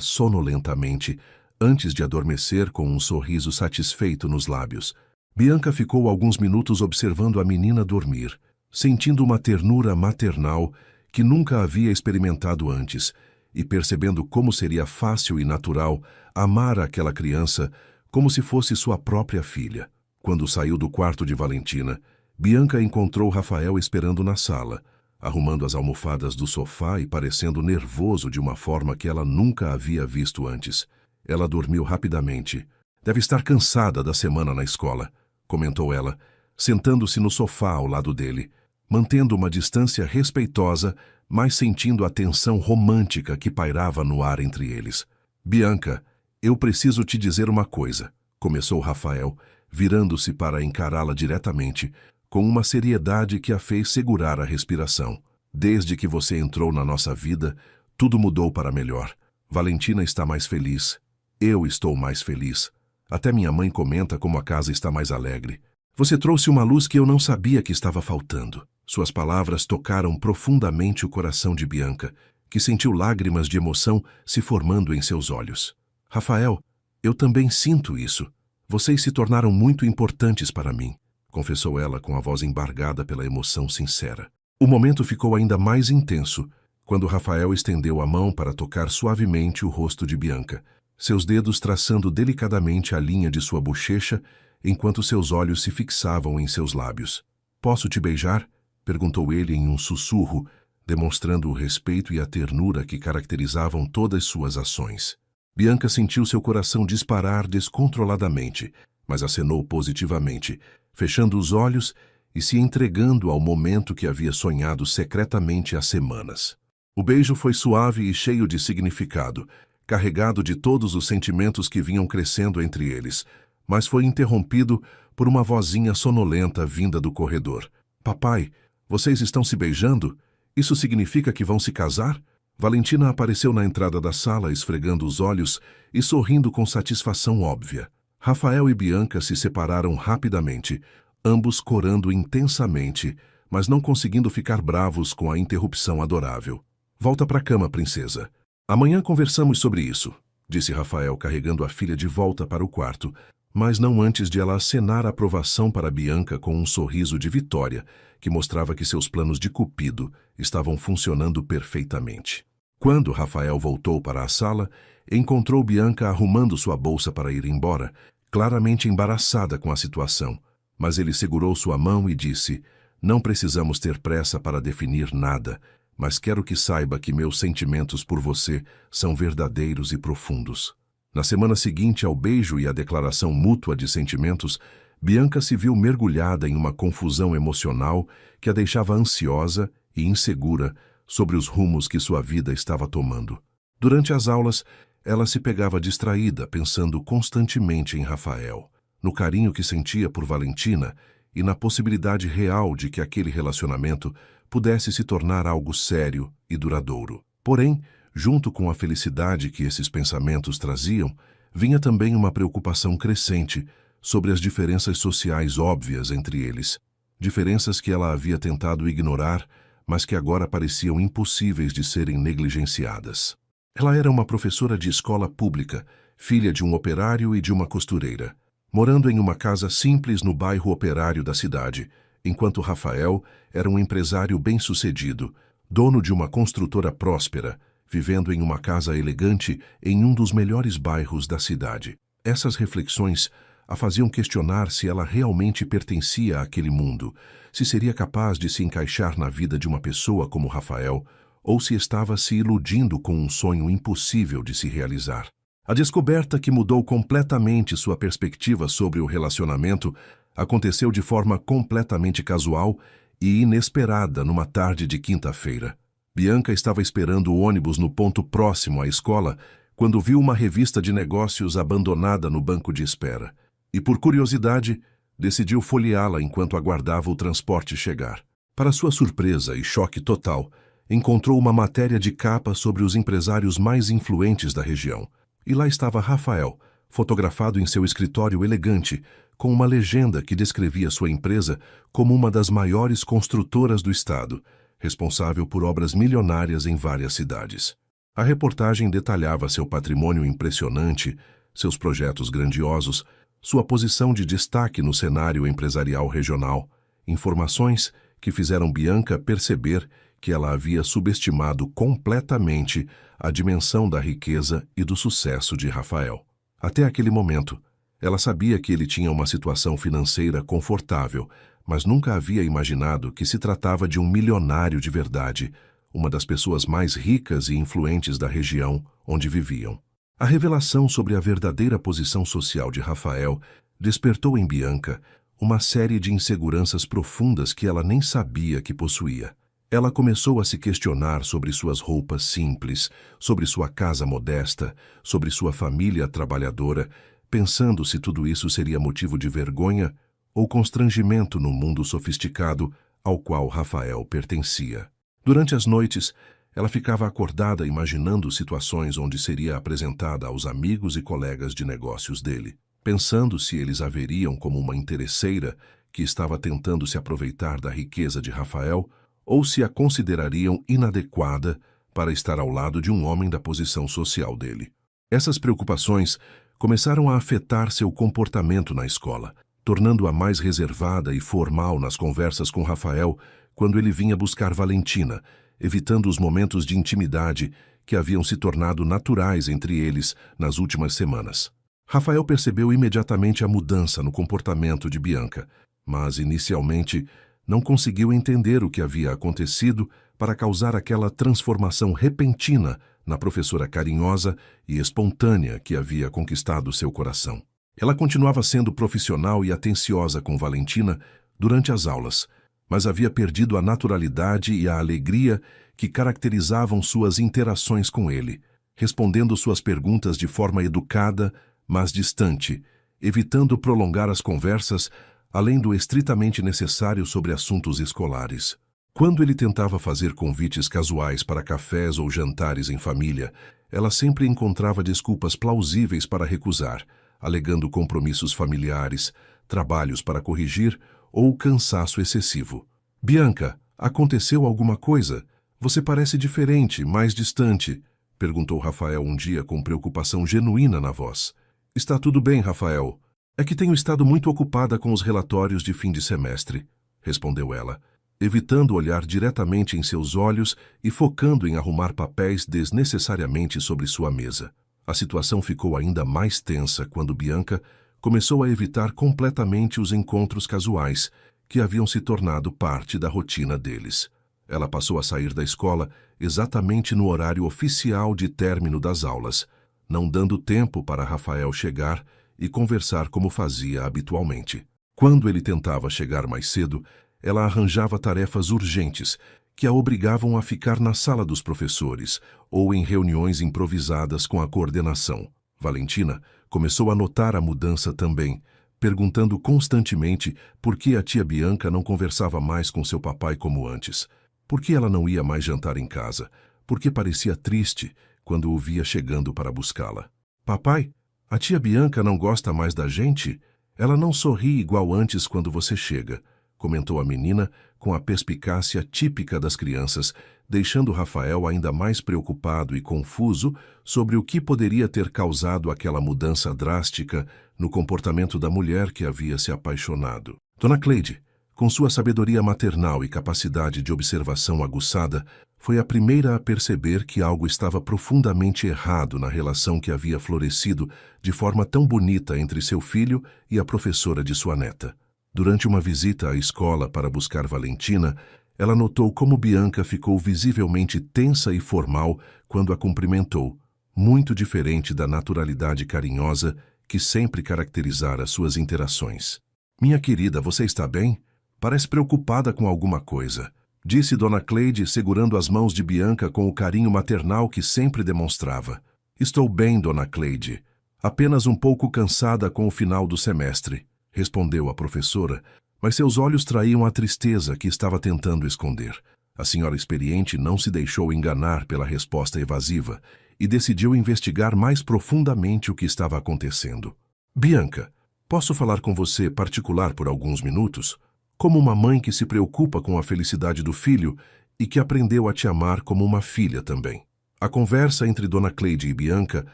sonolentamente, antes de adormecer com um sorriso satisfeito nos lábios. Bianca ficou alguns minutos observando a menina dormir, sentindo uma ternura maternal que nunca havia experimentado antes, e percebendo como seria fácil e natural amar aquela criança como se fosse sua própria filha. Quando saiu do quarto de Valentina, Bianca encontrou Rafael esperando na sala, arrumando as almofadas do sofá e parecendo nervoso de uma forma que ela nunca havia visto antes. Ela dormiu rapidamente. Deve estar cansada da semana na escola, comentou ela, sentando-se no sofá ao lado dele, mantendo uma distância respeitosa, mas sentindo a tensão romântica que pairava no ar entre eles. Bianca, eu preciso te dizer uma coisa, começou Rafael, virando-se para encará-la diretamente, com uma seriedade que a fez segurar a respiração. Desde que você entrou na nossa vida, tudo mudou para melhor. Valentina está mais feliz. Eu estou mais feliz. Até minha mãe comenta como a casa está mais alegre. Você trouxe uma luz que eu não sabia que estava faltando. Suas palavras tocaram profundamente o coração de Bianca, que sentiu lágrimas de emoção se formando em seus olhos. Rafael, eu também sinto isso. Vocês se tornaram muito importantes para mim, confessou ela com a voz embargada pela emoção sincera. O momento ficou ainda mais intenso quando Rafael estendeu a mão para tocar suavemente o rosto de Bianca, seus dedos traçando delicadamente a linha de sua bochecha enquanto seus olhos se fixavam em seus lábios. Posso te beijar? Perguntou ele em um sussurro, demonstrando o respeito e a ternura que caracterizavam todas suas ações. Bianca sentiu seu coração disparar descontroladamente, mas acenou positivamente, fechando os olhos e se entregando ao momento que havia sonhado secretamente há semanas. O beijo foi suave e cheio de significado, carregado de todos os sentimentos que vinham crescendo entre eles, mas foi interrompido por uma vozinha sonolenta vinda do corredor. Papai, vocês estão se beijando? Isso significa que vão se casar? Valentina apareceu na entrada da sala, esfregando os olhos e sorrindo com satisfação óbvia. Rafael e Bianca se separaram rapidamente, ambos corando intensamente, mas não conseguindo ficar bravos com a interrupção adorável. Volta para a cama, princesa. Amanhã conversamos sobre isso, disse Rafael, carregando a filha de volta para o quarto, mas não antes de ela acenar a aprovação para Bianca com um sorriso de vitória, que mostrava que seus planos de cupido estavam funcionando perfeitamente. Quando Rafael voltou para a sala, encontrou Bianca arrumando sua bolsa para ir embora, claramente embaraçada com a situação, mas ele segurou sua mão e disse: não precisamos ter pressa para definir nada, mas quero que saiba que meus sentimentos por você são verdadeiros e profundos. Na semana seguinte ao beijo e à declaração mútua de sentimentos, Bianca se viu mergulhada em uma confusão emocional que a deixava ansiosa e insegura sobre os rumos que sua vida estava tomando. Durante as aulas, ela se pegava distraída, pensando constantemente em Rafael, no carinho que sentia por Valentina e na possibilidade real de que aquele relacionamento pudesse se tornar algo sério e duradouro. Porém, Junto com a felicidade que esses pensamentos traziam, vinha também uma preocupação crescente sobre as diferenças sociais óbvias entre eles, diferenças que ela havia tentado ignorar, mas que agora pareciam impossíveis de serem negligenciadas. Ela era uma professora de escola pública, filha de um operário e de uma costureira, morando em uma casa simples no bairro operário da cidade, enquanto Rafael era um empresário bem-sucedido, dono de uma construtora próspera, vivendo em uma casa elegante em um dos melhores bairros da cidade. Essas reflexões a faziam questionar se ela realmente pertencia àquele mundo, se seria capaz de se encaixar na vida de uma pessoa como Rafael, ou se estava se iludindo com um sonho impossível de se realizar. A descoberta que mudou completamente sua perspectiva sobre o relacionamento aconteceu de forma completamente casual e inesperada numa tarde de quinta-feira. Bianca estava esperando o ônibus no ponto próximo à escola quando viu uma revista de negócios abandonada no banco de espera e, por curiosidade, decidiu folheá-la enquanto aguardava o transporte chegar. Para sua surpresa e choque total, encontrou uma matéria de capa sobre os empresários mais influentes da região. E lá estava Rafael, fotografado em seu escritório elegante, com uma legenda que descrevia sua empresa como uma das maiores construtoras do estado, responsável por obras milionárias em várias cidades. A reportagem detalhava seu patrimônio impressionante, seus projetos grandiosos, sua posição de destaque no cenário empresarial regional, informações que fizeram Bianca perceber que ela havia subestimado completamente a dimensão da riqueza e do sucesso de Rafael. Até aquele momento, ela sabia que ele tinha uma situação financeira confortável, mas nunca havia imaginado que se tratava de um milionário de verdade, uma das pessoas mais ricas e influentes da região onde viviam. A revelação sobre a verdadeira posição social de Rafael despertou em Bianca uma série de inseguranças profundas que ela nem sabia que possuía. Ela começou a se questionar sobre suas roupas simples, sobre sua casa modesta, sobre sua família trabalhadora, pensando se tudo isso seria motivo de vergonha ou constrangimento no mundo sofisticado ao qual Rafael pertencia. Durante as noites, ela ficava acordada imaginando situações onde seria apresentada aos amigos e colegas de negócios dele, pensando se eles a veriam como uma interesseira que estava tentando se aproveitar da riqueza de Rafael ou se a considerariam inadequada para estar ao lado de um homem da posição social dele. Essas preocupações começaram a afetar seu comportamento na escola, tornando-a mais reservada e formal nas conversas com Rafael quando ele vinha buscar Valentina, evitando os momentos de intimidade que haviam se tornado naturais entre eles nas últimas semanas. Rafael percebeu imediatamente a mudança no comportamento de Bianca, mas inicialmente não conseguiu entender o que havia acontecido para causar aquela transformação repentina na professora carinhosa e espontânea que havia conquistado seu coração. Ela continuava sendo profissional e atenciosa com Valentina durante as aulas, mas havia perdido a naturalidade e a alegria que caracterizavam suas interações com ele, respondendo suas perguntas de forma educada, mas distante, evitando prolongar as conversas além do estritamente necessário sobre assuntos escolares. Quando ele tentava fazer convites casuais para cafés ou jantares em família, ela sempre encontrava desculpas plausíveis para recusar, alegando compromissos familiares, trabalhos para corrigir ou cansaço excessivo. "Bianca, aconteceu alguma coisa? Você parece diferente, mais distante", perguntou Rafael um dia com preocupação genuína na voz. "Está tudo bem, Rafael. É que tenho estado muito ocupada com os relatórios de fim de semestre", respondeu ela, evitando olhar diretamente em seus olhos e focando em arrumar papéis desnecessariamente sobre sua mesa. A situação ficou ainda mais tensa quando Bianca começou a evitar completamente os encontros casuais, que haviam se tornado parte da rotina deles. Ela passou a sair da escola exatamente no horário oficial de término das aulas, não dando tempo para Rafael chegar e conversar como fazia habitualmente. Quando ele tentava chegar mais cedo, ela arranjava tarefas urgentes que a obrigavam a ficar na sala dos professores ou em reuniões improvisadas com a coordenação. Valentina começou a notar a mudança também, perguntando constantemente por que a tia Bianca não conversava mais com seu papai como antes, por que ela não ia mais jantar em casa, porque parecia triste quando o via chegando para buscá-la. Papai, a tia Bianca não gosta mais da gente? Ela não sorri igual antes quando você chega, comentou a menina com a perspicácia típica das crianças, deixando Rafael ainda mais preocupado e confuso sobre o que poderia ter causado aquela mudança drástica no comportamento da mulher que havia se apaixonado. Dona Cleide, com sua sabedoria maternal e capacidade de observação aguçada, foi a primeira a perceber que algo estava profundamente errado na relação que havia florescido de forma tão bonita entre seu filho e a professora de sua neta. Durante uma visita à escola para buscar Valentina, ela notou como Bianca ficou visivelmente tensa e formal quando a cumprimentou, muito diferente da naturalidade carinhosa que sempre caracterizara suas interações. "Minha querida, você está bem? Parece preocupada com alguma coisa", disse Dona Cleide, segurando as mãos de Bianca com o carinho maternal que sempre demonstrava. "Estou bem, Dona Cleide. Apenas um pouco cansada com o final do semestre", respondeu a professora, mas seus olhos traíam a tristeza que estava tentando esconder. A senhora experiente não se deixou enganar pela resposta evasiva e decidiu investigar mais profundamente o que estava acontecendo. "Bianca, posso falar com você particular por alguns minutos? Como uma mãe que se preocupa com a felicidade do filho e que aprendeu a te amar como uma filha também." A conversa entre Dona Cleide e Bianca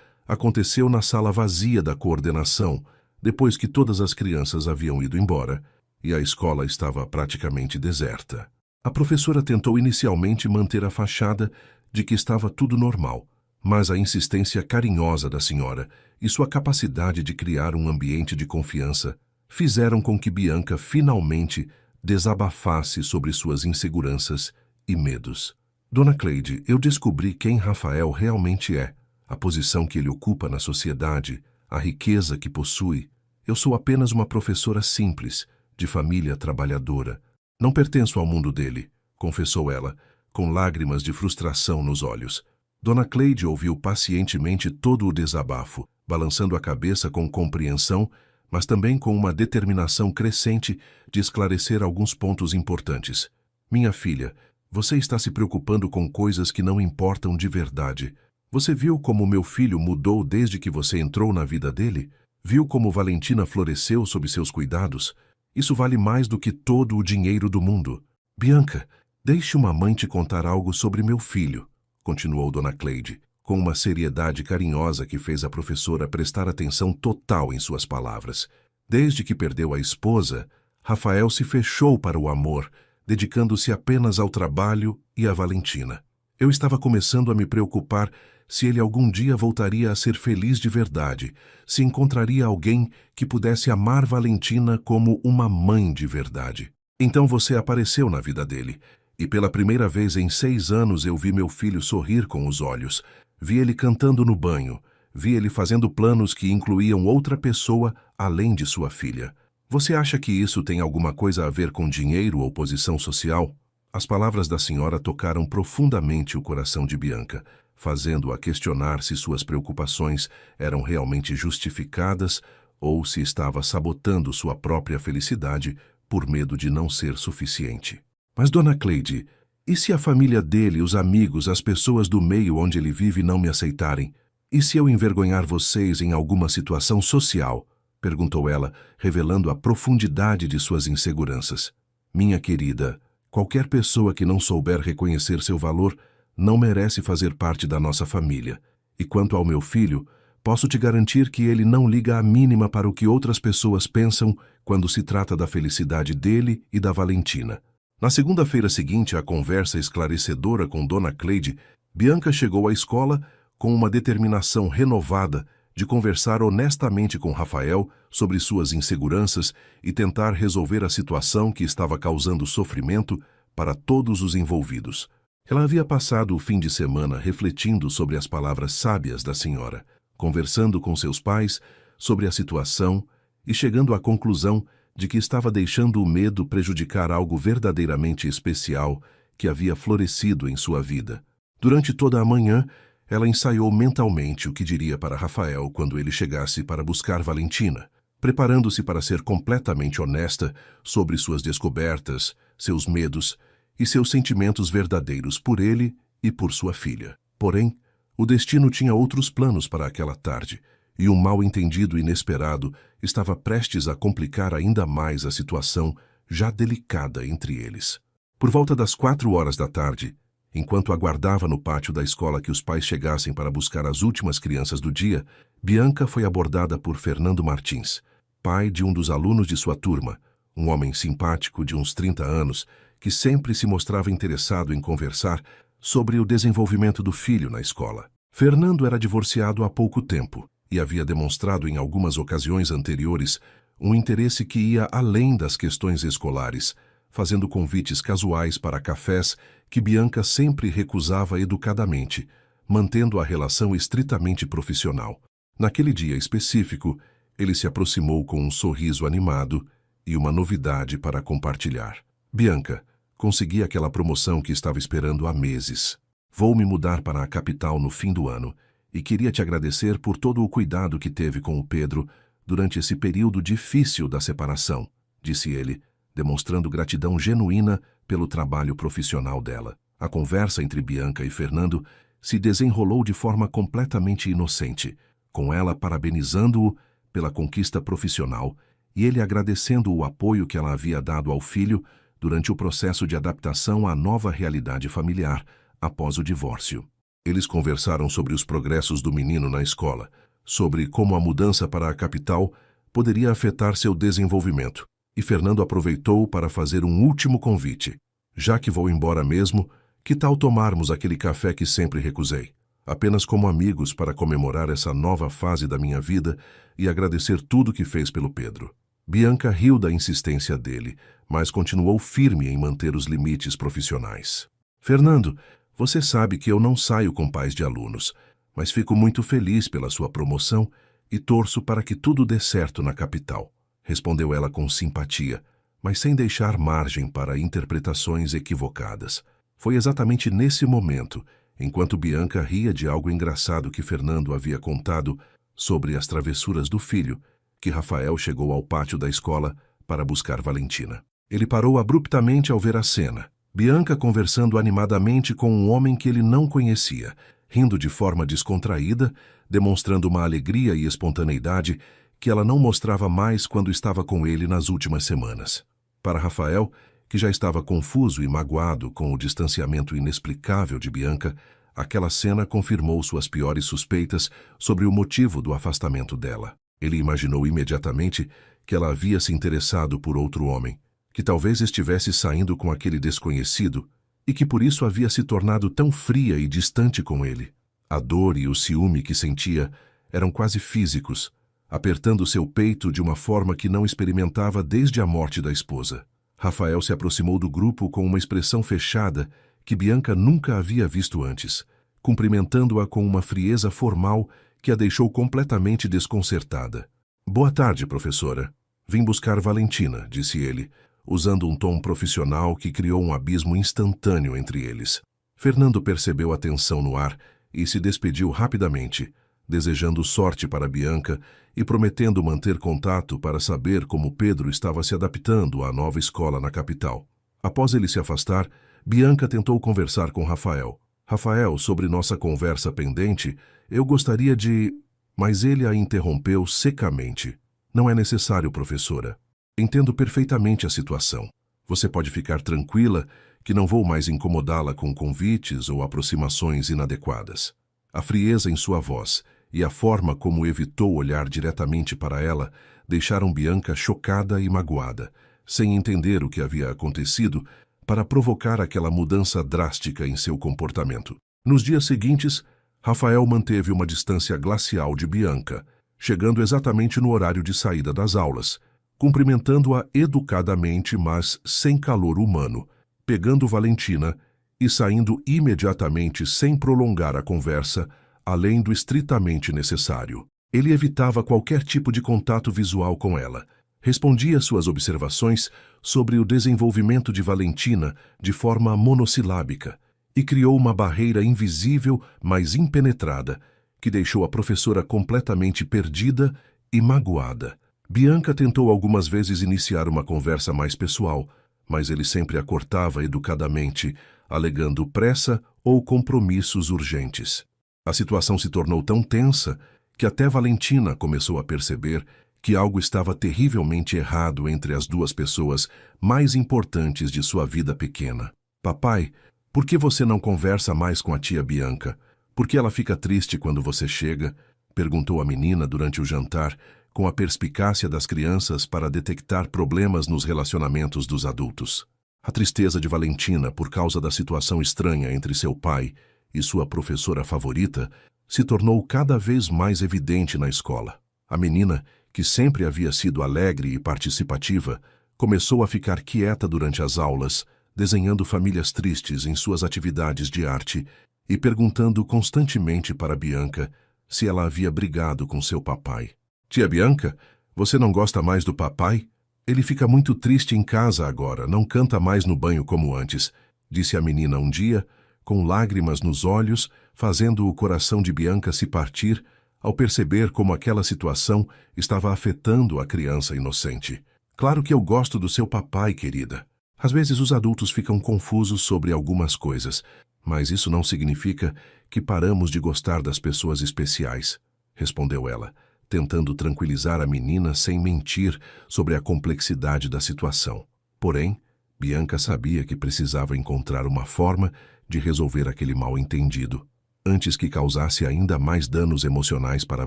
aconteceu na sala vazia da coordenação, depois que todas as crianças haviam ido embora e a escola estava praticamente deserta. A professora tentou inicialmente manter a fachada de que estava tudo normal, mas a insistência carinhosa da senhora e sua capacidade de criar um ambiente de confiança fizeram com que Bianca finalmente desabafasse sobre suas inseguranças e medos. "Dona Cleide, eu descobri quem Rafael realmente é, a posição que ele ocupa na sociedade, a riqueza que possui. Eu sou apenas uma professora simples, de família trabalhadora. Não pertenço ao mundo dele", confessou ela, com lágrimas de frustração nos olhos. Dona Cleide ouviu pacientemente todo o desabafo, balançando a cabeça com compreensão, mas também com uma determinação crescente de esclarecer alguns pontos importantes. "Minha filha, você está se preocupando com coisas que não importam de verdade. Você viu como meu filho mudou desde que você entrou na vida dele? Viu como Valentina floresceu sob seus cuidados? Isso vale mais do que todo o dinheiro do mundo. Bianca, deixe uma mãe te contar algo sobre meu filho", continuou Dona Cleide, com uma seriedade carinhosa que fez a professora prestar atenção total em suas palavras. Desde que perdeu a esposa, Rafael se fechou para o amor, dedicando-se apenas ao trabalho e à Valentina. Eu estava começando a me preocupar se ele algum dia voltaria a ser feliz de verdade, se encontraria alguém que pudesse amar Valentina como uma mãe de verdade. Então você apareceu na vida dele, e pela primeira vez em 6 anos eu vi meu filho sorrir com os olhos. Vi ele cantando no banho, vi ele fazendo planos que incluíam outra pessoa além de sua filha. Você acha que isso tem alguma coisa a ver com dinheiro ou posição social? As palavras da senhora tocaram profundamente o coração de Bianca, fazendo-a questionar se suas preocupações eram realmente justificadas ou se estava sabotando sua própria felicidade por medo de não ser suficiente. "Mas, Dona Cleide, e se a família dele, os amigos, as pessoas do meio onde ele vive não me aceitarem? E se eu envergonhar vocês em alguma situação social?" perguntou ela, revelando a profundidade de suas inseguranças. "Minha querida, qualquer pessoa que não souber reconhecer seu valor não merece fazer parte da nossa família. E quanto ao meu filho, posso te garantir que ele não liga a mínima para o que outras pessoas pensam quando se trata da felicidade dele e da Valentina." Na segunda-feira seguinte à conversa esclarecedora com Dona Cleide, Bianca chegou à escola com uma determinação renovada de conversar honestamente com Rafael sobre suas inseguranças e tentar resolver a situação que estava causando sofrimento para todos os envolvidos. Ela havia passado o fim de semana refletindo sobre as palavras sábias da senhora, conversando com seus pais sobre a situação e chegando à conclusão de que estava deixando o medo prejudicar algo verdadeiramente especial que havia florescido em sua vida. Durante toda a manhã, ela ensaiou mentalmente o que diria para Rafael quando ele chegasse para buscar Valentina, preparando-se para ser completamente honesta sobre suas descobertas, seus medos e seus sentimentos verdadeiros por ele e por sua filha. Porém, o destino tinha outros planos para aquela tarde, e um mal-entendido inesperado estava prestes a complicar ainda mais a situação já delicada entre eles. Por volta das 4 horas da tarde, enquanto aguardava no pátio da escola que os pais chegassem para buscar as últimas crianças do dia, Bianca foi abordada por Fernando Martins, pai de um dos alunos de sua turma, um homem simpático de uns 30 anos, que sempre se mostrava interessado em conversar sobre o desenvolvimento do filho na escola. Fernando era divorciado há pouco tempo e havia demonstrado em algumas ocasiões anteriores um interesse que ia além das questões escolares, fazendo convites casuais para cafés que Bianca sempre recusava educadamente, mantendo a relação estritamente profissional. Naquele dia específico, ele se aproximou com um sorriso animado e uma novidade para compartilhar. Bianca, consegui aquela promoção que estava esperando há meses. Vou me mudar para a capital no fim do ano e queria te agradecer por todo o cuidado que teve com o Pedro durante esse período difícil da separação, disse ele, demonstrando gratidão genuína pelo trabalho profissional dela. A conversa entre Bianca e Fernando se desenrolou de forma completamente inocente, com ela parabenizando-o pela conquista profissional e ele agradecendo o apoio que ela havia dado ao filho durante o processo de adaptação à nova realidade familiar após o divórcio. Eles conversaram sobre os progressos do menino na escola, sobre como a mudança para a capital poderia afetar seu desenvolvimento, e Fernando aproveitou para fazer um último convite. Já que vou embora mesmo, que tal tomarmos aquele café que sempre recusei? Apenas como amigos para comemorar essa nova fase da minha vida e agradecer tudo que fez pelo Pedro. Bianca riu da insistência dele, mas continuou firme em manter os limites profissionais. Fernando, você sabe que eu não saio com pais de alunos, mas fico muito feliz pela sua promoção e torço para que tudo dê certo na capital, respondeu ela com simpatia, mas sem deixar margem para interpretações equivocadas. Foi exatamente nesse momento, enquanto Bianca ria de algo engraçado que Fernando havia contado sobre as travessuras do filho, que Rafael chegou ao pátio da escola para buscar Valentina. Ele parou abruptamente ao ver a cena. Bianca conversando animadamente com um homem que ele não conhecia, rindo de forma descontraída, demonstrando uma alegria e espontaneidade que ela não mostrava mais quando estava com ele nas últimas semanas. Para Rafael, que já estava confuso e magoado com o distanciamento inexplicável de Bianca, aquela cena confirmou suas piores suspeitas sobre o motivo do afastamento dela. Ele imaginou imediatamente que ela havia se interessado por outro homem, que talvez estivesse saindo com aquele desconhecido e que por isso havia se tornado tão fria e distante com ele. A dor e o ciúme que sentia eram quase físicos, apertando seu peito de uma forma que não experimentava desde a morte da esposa. Rafael se aproximou do grupo com uma expressão fechada que Bianca nunca havia visto antes, cumprimentando-a com uma frieza formal que a deixou completamente desconcertada. Boa tarde, professora. Vim buscar Valentina, disse ele, usando um tom profissional que criou um abismo instantâneo entre eles. Fernando percebeu a tensão no ar e se despediu rapidamente, desejando sorte para Bianca e prometendo manter contato para saber como Pedro estava se adaptando à nova escola na capital. Após ele se afastar, Bianca tentou conversar com Rafael. Rafael, sobre nossa conversa pendente, eu gostaria de... Mas ele a interrompeu secamente. Não é necessário, professora. Entendo perfeitamente a situação. Você pode ficar tranquila que não vou mais incomodá-la com convites ou aproximações inadequadas. A frieza em sua voz e a forma como evitou olhar diretamente para ela deixaram Bianca chocada e magoada, sem entender o que havia acontecido para provocar aquela mudança drástica em seu comportamento. Nos dias seguintes, Rafael manteve uma distância glacial de Bianca, chegando exatamente no horário de saída das aulas, cumprimentando-a educadamente, mas sem calor humano, pegando Valentina e saindo imediatamente sem prolongar a conversa, além do estritamente necessário. Ele evitava qualquer tipo de contato visual com ela, respondia suas observações sobre o desenvolvimento de Valentina de forma monossilábica e criou uma barreira invisível, mas impenetrada, que deixou a professora completamente perdida e magoada. Bianca tentou algumas vezes iniciar uma conversa mais pessoal, mas ele sempre a cortava educadamente, alegando pressa ou compromissos urgentes. A situação se tornou tão tensa que até Valentina começou a perceber que algo estava terrivelmente errado entre as duas pessoas mais importantes de sua vida pequena. Papai, por que você não conversa mais com a tia Bianca? Por que ela fica triste quando você chega? Perguntou a menina durante o jantar, com a perspicácia das crianças para detectar problemas nos relacionamentos dos adultos. A tristeza de Valentina por causa da situação estranha entre seu pai e sua professora favorita se tornou cada vez mais evidente na escola. A menina, que sempre havia sido alegre e participativa, começou a ficar quieta durante as aulas, desenhando famílias tristes em suas atividades de arte e perguntando constantemente para Bianca se ela havia brigado com seu papai. Tia Bianca, você não gosta mais do papai? Ele fica muito triste em casa agora, não canta mais no banho como antes, disse a menina um dia, com lágrimas nos olhos, fazendo o coração de Bianca se partir ao perceber como aquela situação estava afetando a criança inocente. Claro que eu gosto do seu papai, querida. Às vezes os adultos ficam confusos sobre algumas coisas, mas isso não significa que paramos de gostar das pessoas especiais, respondeu ela, tentando tranquilizar a menina sem mentir sobre a complexidade da situação. Porém, Bianca sabia que precisava encontrar uma forma de resolver aquele mal-entendido, antes que causasse ainda mais danos emocionais para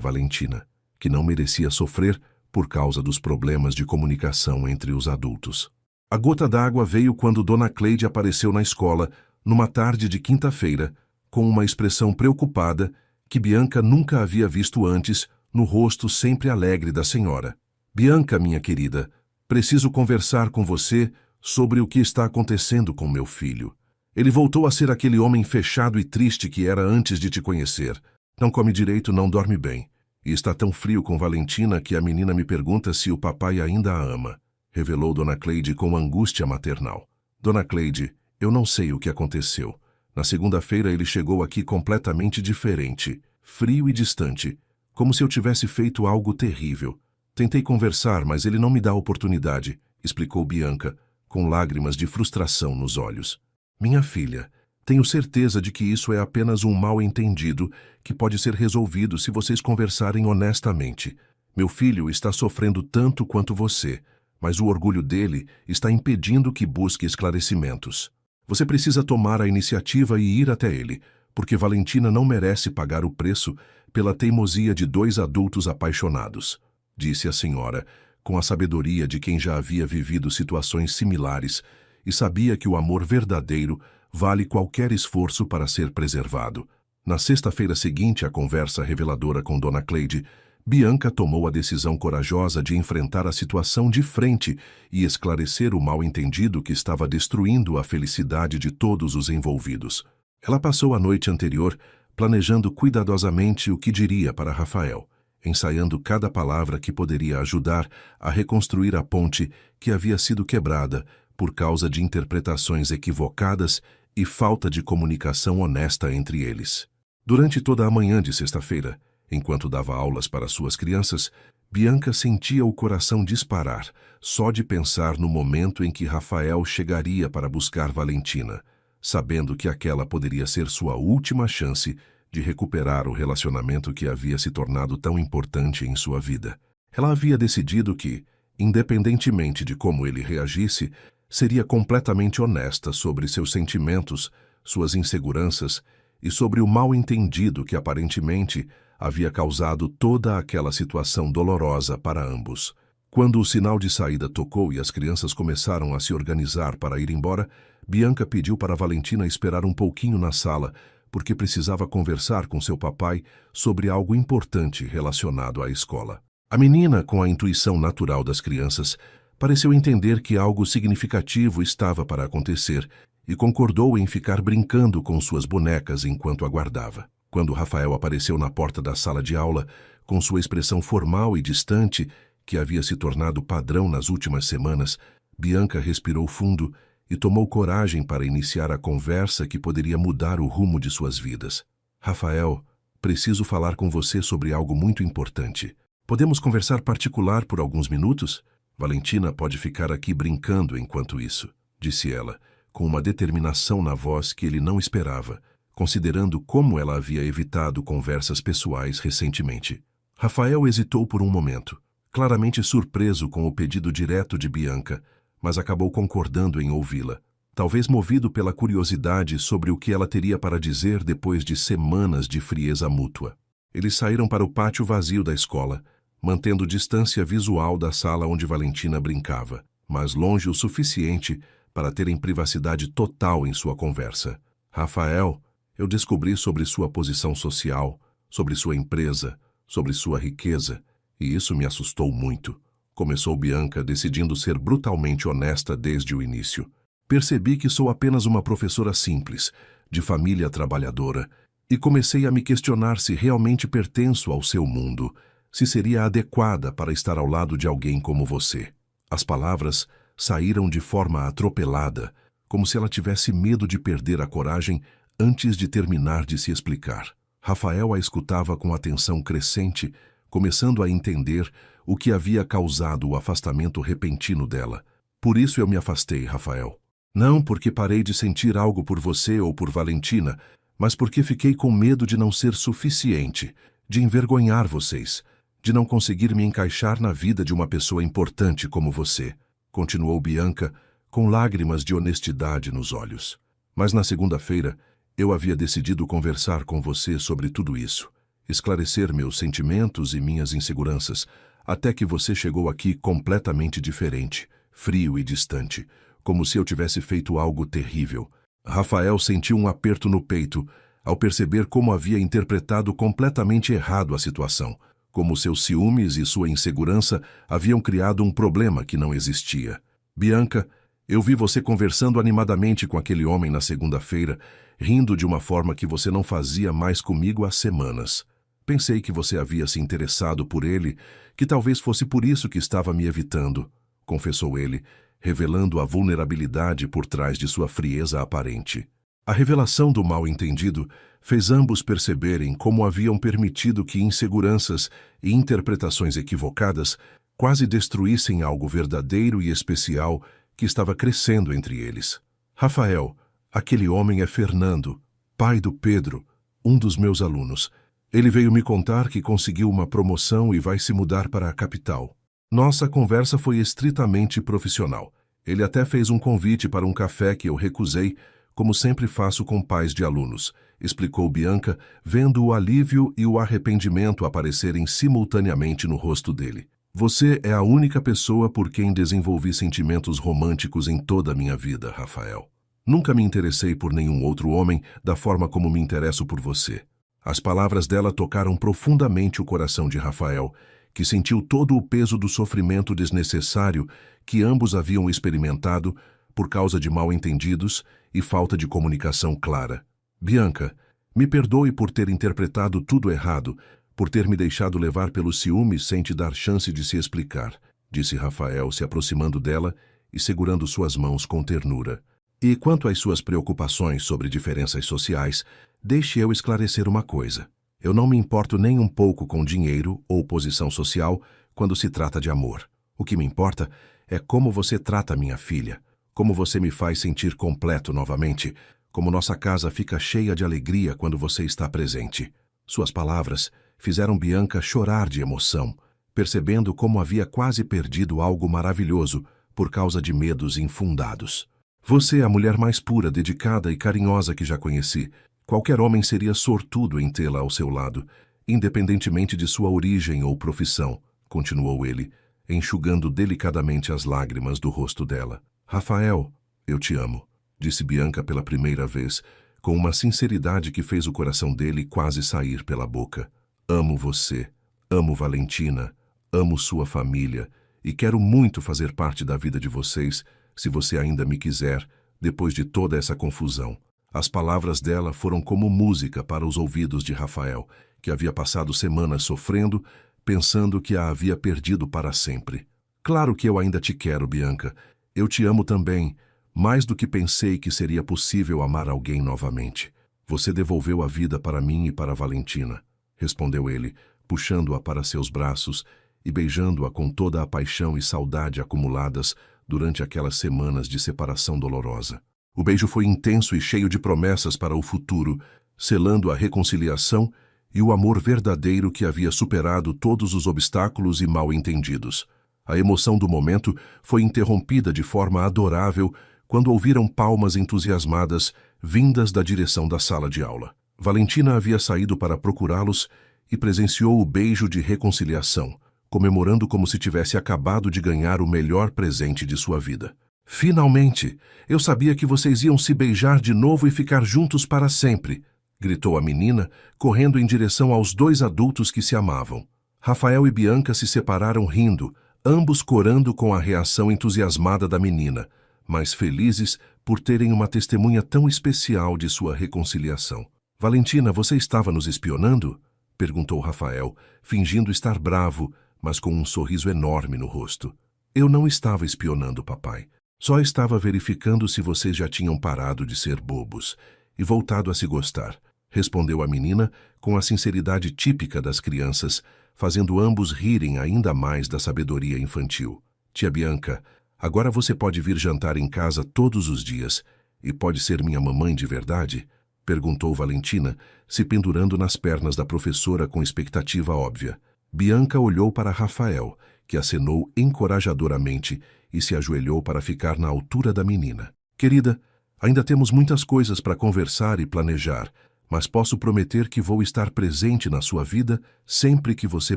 Valentina, que não merecia sofrer por causa dos problemas de comunicação entre os adultos. A gota d'água veio quando Dona Cleide apareceu na escola, numa tarde de quinta-feira, com uma expressão preocupada que Bianca nunca havia visto antes no rosto sempre alegre da senhora. Bianca, minha querida, preciso conversar com você sobre o que está acontecendo com meu filho. Ele voltou a ser aquele homem fechado e triste que era antes de te conhecer. Não come direito, não dorme bem. E está tão frio com Valentina que a menina me pergunta se o papai ainda a ama, revelou Dona Cleide com angústia maternal. Dona Cleide, eu não sei o que aconteceu. Na segunda-feira ele chegou aqui completamente diferente, frio e distante, como se eu tivesse feito algo terrível. Tentei conversar, mas ele não me dá oportunidade, explicou Bianca, com lágrimas de frustração nos olhos. Minha filha, tenho certeza de que isso é apenas um mal-entendido que pode ser resolvido se vocês conversarem honestamente. Meu filho está sofrendo tanto quanto você, mas o orgulho dele está impedindo que busque esclarecimentos. Você precisa tomar a iniciativa e ir até ele, porque Valentina não merece pagar o preço pela teimosia de dois adultos apaixonados, disse a senhora, com a sabedoria de quem já havia vivido situações similares e sabia que o amor verdadeiro vale qualquer esforço para ser preservado. Na sexta-feira seguinte à conversa reveladora com Dona Cleide, Bianca tomou a decisão corajosa de enfrentar a situação de frente e esclarecer o mal-entendido que estava destruindo a felicidade de todos os envolvidos. Ela passou a noite anterior planejando cuidadosamente o que diria para Rafael, ensaiando cada palavra que poderia ajudar a reconstruir a ponte que havia sido quebrada por causa de interpretações equivocadas e falta de comunicação honesta entre eles. Durante toda a manhã de sexta-feira, enquanto dava aulas para suas crianças, Bianca sentia o coração disparar, só de pensar no momento em que Rafael chegaria para buscar Valentina, sabendo que aquela poderia ser sua última chance de recuperar o relacionamento que havia se tornado tão importante em sua vida. Ela havia decidido que, independentemente de como ele reagisse, seria completamente honesta sobre seus sentimentos, suas inseguranças e sobre o mal-entendido que aparentemente havia causado toda aquela situação dolorosa para ambos. Quando o sinal de saída tocou e as crianças começaram a se organizar para ir embora, Bianca pediu para Valentina esperar um pouquinho na sala, porque precisava conversar com seu papai sobre algo importante relacionado à escola. A menina, com a intuição natural das crianças, pareceu entender que algo significativo estava para acontecer e concordou em ficar brincando com suas bonecas enquanto aguardava. Quando Rafael apareceu na porta da sala de aula, com sua expressão formal e distante, que havia se tornado padrão nas últimas semanas, Bianca respirou fundo e tomou coragem para iniciar a conversa que poderia mudar o rumo de suas vidas. Rafael, preciso falar com você sobre algo muito importante. Podemos conversar particular por alguns minutos? Valentina pode ficar aqui brincando enquanto isso, disse ela, com uma determinação na voz que ele não esperava, considerando como ela havia evitado conversas pessoais recentemente. Rafael hesitou por um momento, claramente surpreso com o pedido direto de Bianca, mas acabou concordando em ouvi-la, talvez movido pela curiosidade sobre o que ela teria para dizer depois de semanas de frieza mútua. Eles saíram para o pátio vazio da escola, mantendo distância visual da sala onde Valentina brincava, mas longe o suficiente para terem privacidade total em sua conversa. Rafael, eu descobri sobre sua posição social, sobre sua empresa, sobre sua riqueza, e isso me assustou muito. Começou Bianca, decidindo ser brutalmente honesta desde o início. Percebi que sou apenas uma professora simples, de família trabalhadora, e comecei a me questionar se realmente pertenço ao seu mundo, se seria adequada para estar ao lado de alguém como você. As palavras saíram de forma atropelada, como se ela tivesse medo de perder a coragem antes de terminar de se explicar. Rafael a escutava com atenção crescente, começando a entender o que havia causado o afastamento repentino dela. Por isso eu me afastei, Rafael. Não porque parei de sentir algo por você ou por Valentina, mas porque fiquei com medo de não ser suficiente, de envergonhar vocês, de não conseguir me encaixar na vida de uma pessoa importante como você, continuou Bianca, com lágrimas de honestidade nos olhos. Mas na segunda-feira, eu havia decidido conversar com você sobre tudo isso, esclarecer meus sentimentos e minhas inseguranças, até que você chegou aqui completamente diferente, frio e distante, como se eu tivesse feito algo terrível. Rafael sentiu um aperto no peito ao perceber como havia interpretado completamente errado a situação, como seus ciúmes e sua insegurança haviam criado um problema que não existia. Bianca, eu vi você conversando animadamente com aquele homem na segunda-feira, rindo de uma forma que você não fazia mais comigo há semanas. Pensei que você havia se interessado por ele, que talvez fosse por isso que estava me evitando, confessou ele, revelando a vulnerabilidade por trás de sua frieza aparente. A revelação do mal-entendido fez ambos perceberem como haviam permitido que inseguranças e interpretações equivocadas quase destruíssem algo verdadeiro e especial que estava crescendo entre eles. Rafael, aquele homem é Fernando, pai do Pedro, um dos meus alunos. Ele veio me contar que conseguiu uma promoção e vai se mudar para a capital. Nossa conversa foi estritamente profissional. Ele até fez um convite para um café que eu recusei, como sempre faço com pais de alunos, explicou Bianca, vendo o alívio e o arrependimento aparecerem simultaneamente no rosto dele. Você é a única pessoa por quem desenvolvi sentimentos românticos em toda a minha vida, Rafael. Nunca me interessei por nenhum outro homem da forma como me interesso por você. As palavras dela tocaram profundamente o coração de Rafael, que sentiu todo o peso do sofrimento desnecessário que ambos haviam experimentado por causa de mal-entendidos e falta de comunicação clara. Bianca, me perdoe por ter interpretado tudo errado, por ter me deixado levar pelo ciúme sem te dar chance de se explicar, disse Rafael, se aproximando dela e segurando suas mãos com ternura. E quanto às suas preocupações sobre diferenças sociais, deixe eu esclarecer uma coisa. Eu não me importo nem um pouco com dinheiro ou posição social quando se trata de amor. O que me importa é como você trata minha filha, como você me faz sentir completo novamente, como nossa casa fica cheia de alegria quando você está presente. Suas palavras fizeram Bianca chorar de emoção, percebendo como havia quase perdido algo maravilhoso por causa de medos infundados. Você é a mulher mais pura, dedicada e carinhosa que já conheci. Qualquer homem seria sortudo em tê-la ao seu lado, independentemente de sua origem ou profissão, continuou ele, enxugando delicadamente as lágrimas do rosto dela. Rafael, eu te amo, disse Bianca pela primeira vez, com uma sinceridade que fez o coração dele quase sair pela boca. Amo você, amo Valentina, amo sua família e quero muito fazer parte da vida de vocês, se você ainda me quiser, depois de toda essa confusão. As palavras dela foram como música para os ouvidos de Rafael, que havia passado semanas sofrendo, pensando que a havia perdido para sempre. Claro que eu ainda te quero, Bianca. Eu te amo também, mais do que pensei que seria possível amar alguém novamente. Você devolveu a vida para mim e para Valentina, respondeu ele, puxando-a para seus braços e beijando-a com toda a paixão e saudade acumuladas durante aquelas semanas de separação dolorosa. O beijo foi intenso e cheio de promessas para o futuro, selando a reconciliação e o amor verdadeiro que havia superado todos os obstáculos e mal-entendidos. A emoção do momento foi interrompida de forma adorável quando ouviram palmas entusiasmadas vindas da direção da sala de aula. Valentina havia saído para procurá-los e presenciou o beijo de reconciliação, comemorando como se tivesse acabado de ganhar o melhor presente de sua vida. "Finalmente! Eu sabia que vocês iam se beijar de novo e ficar juntos para sempre!" gritou a menina, correndo em direção aos dois adultos que se amavam. Rafael e Bianca se separaram rindo, ambos corando com a reação entusiasmada da menina, mas felizes por terem uma testemunha tão especial de sua reconciliação. "Valentina, você estava nos espionando?" perguntou Rafael, fingindo estar bravo, mas com um sorriso enorme no rosto. "Eu não estava espionando, papai. Só estava verificando se vocês já tinham parado de ser bobos e voltado a se gostar", respondeu a menina com a sinceridade típica das crianças, fazendo ambos rirem ainda mais da sabedoria infantil. "Tia Bianca, agora você pode vir jantar em casa todos os dias e pode ser minha mamãe de verdade?" perguntou Valentina, se pendurando nas pernas da professora com expectativa óbvia. Bianca olhou para Rafael, que acenou encorajadoramente e se ajoelhou para ficar na altura da menina. "Querida, ainda temos muitas coisas para conversar e planejar, mas posso prometer que vou estar presente na sua vida sempre que você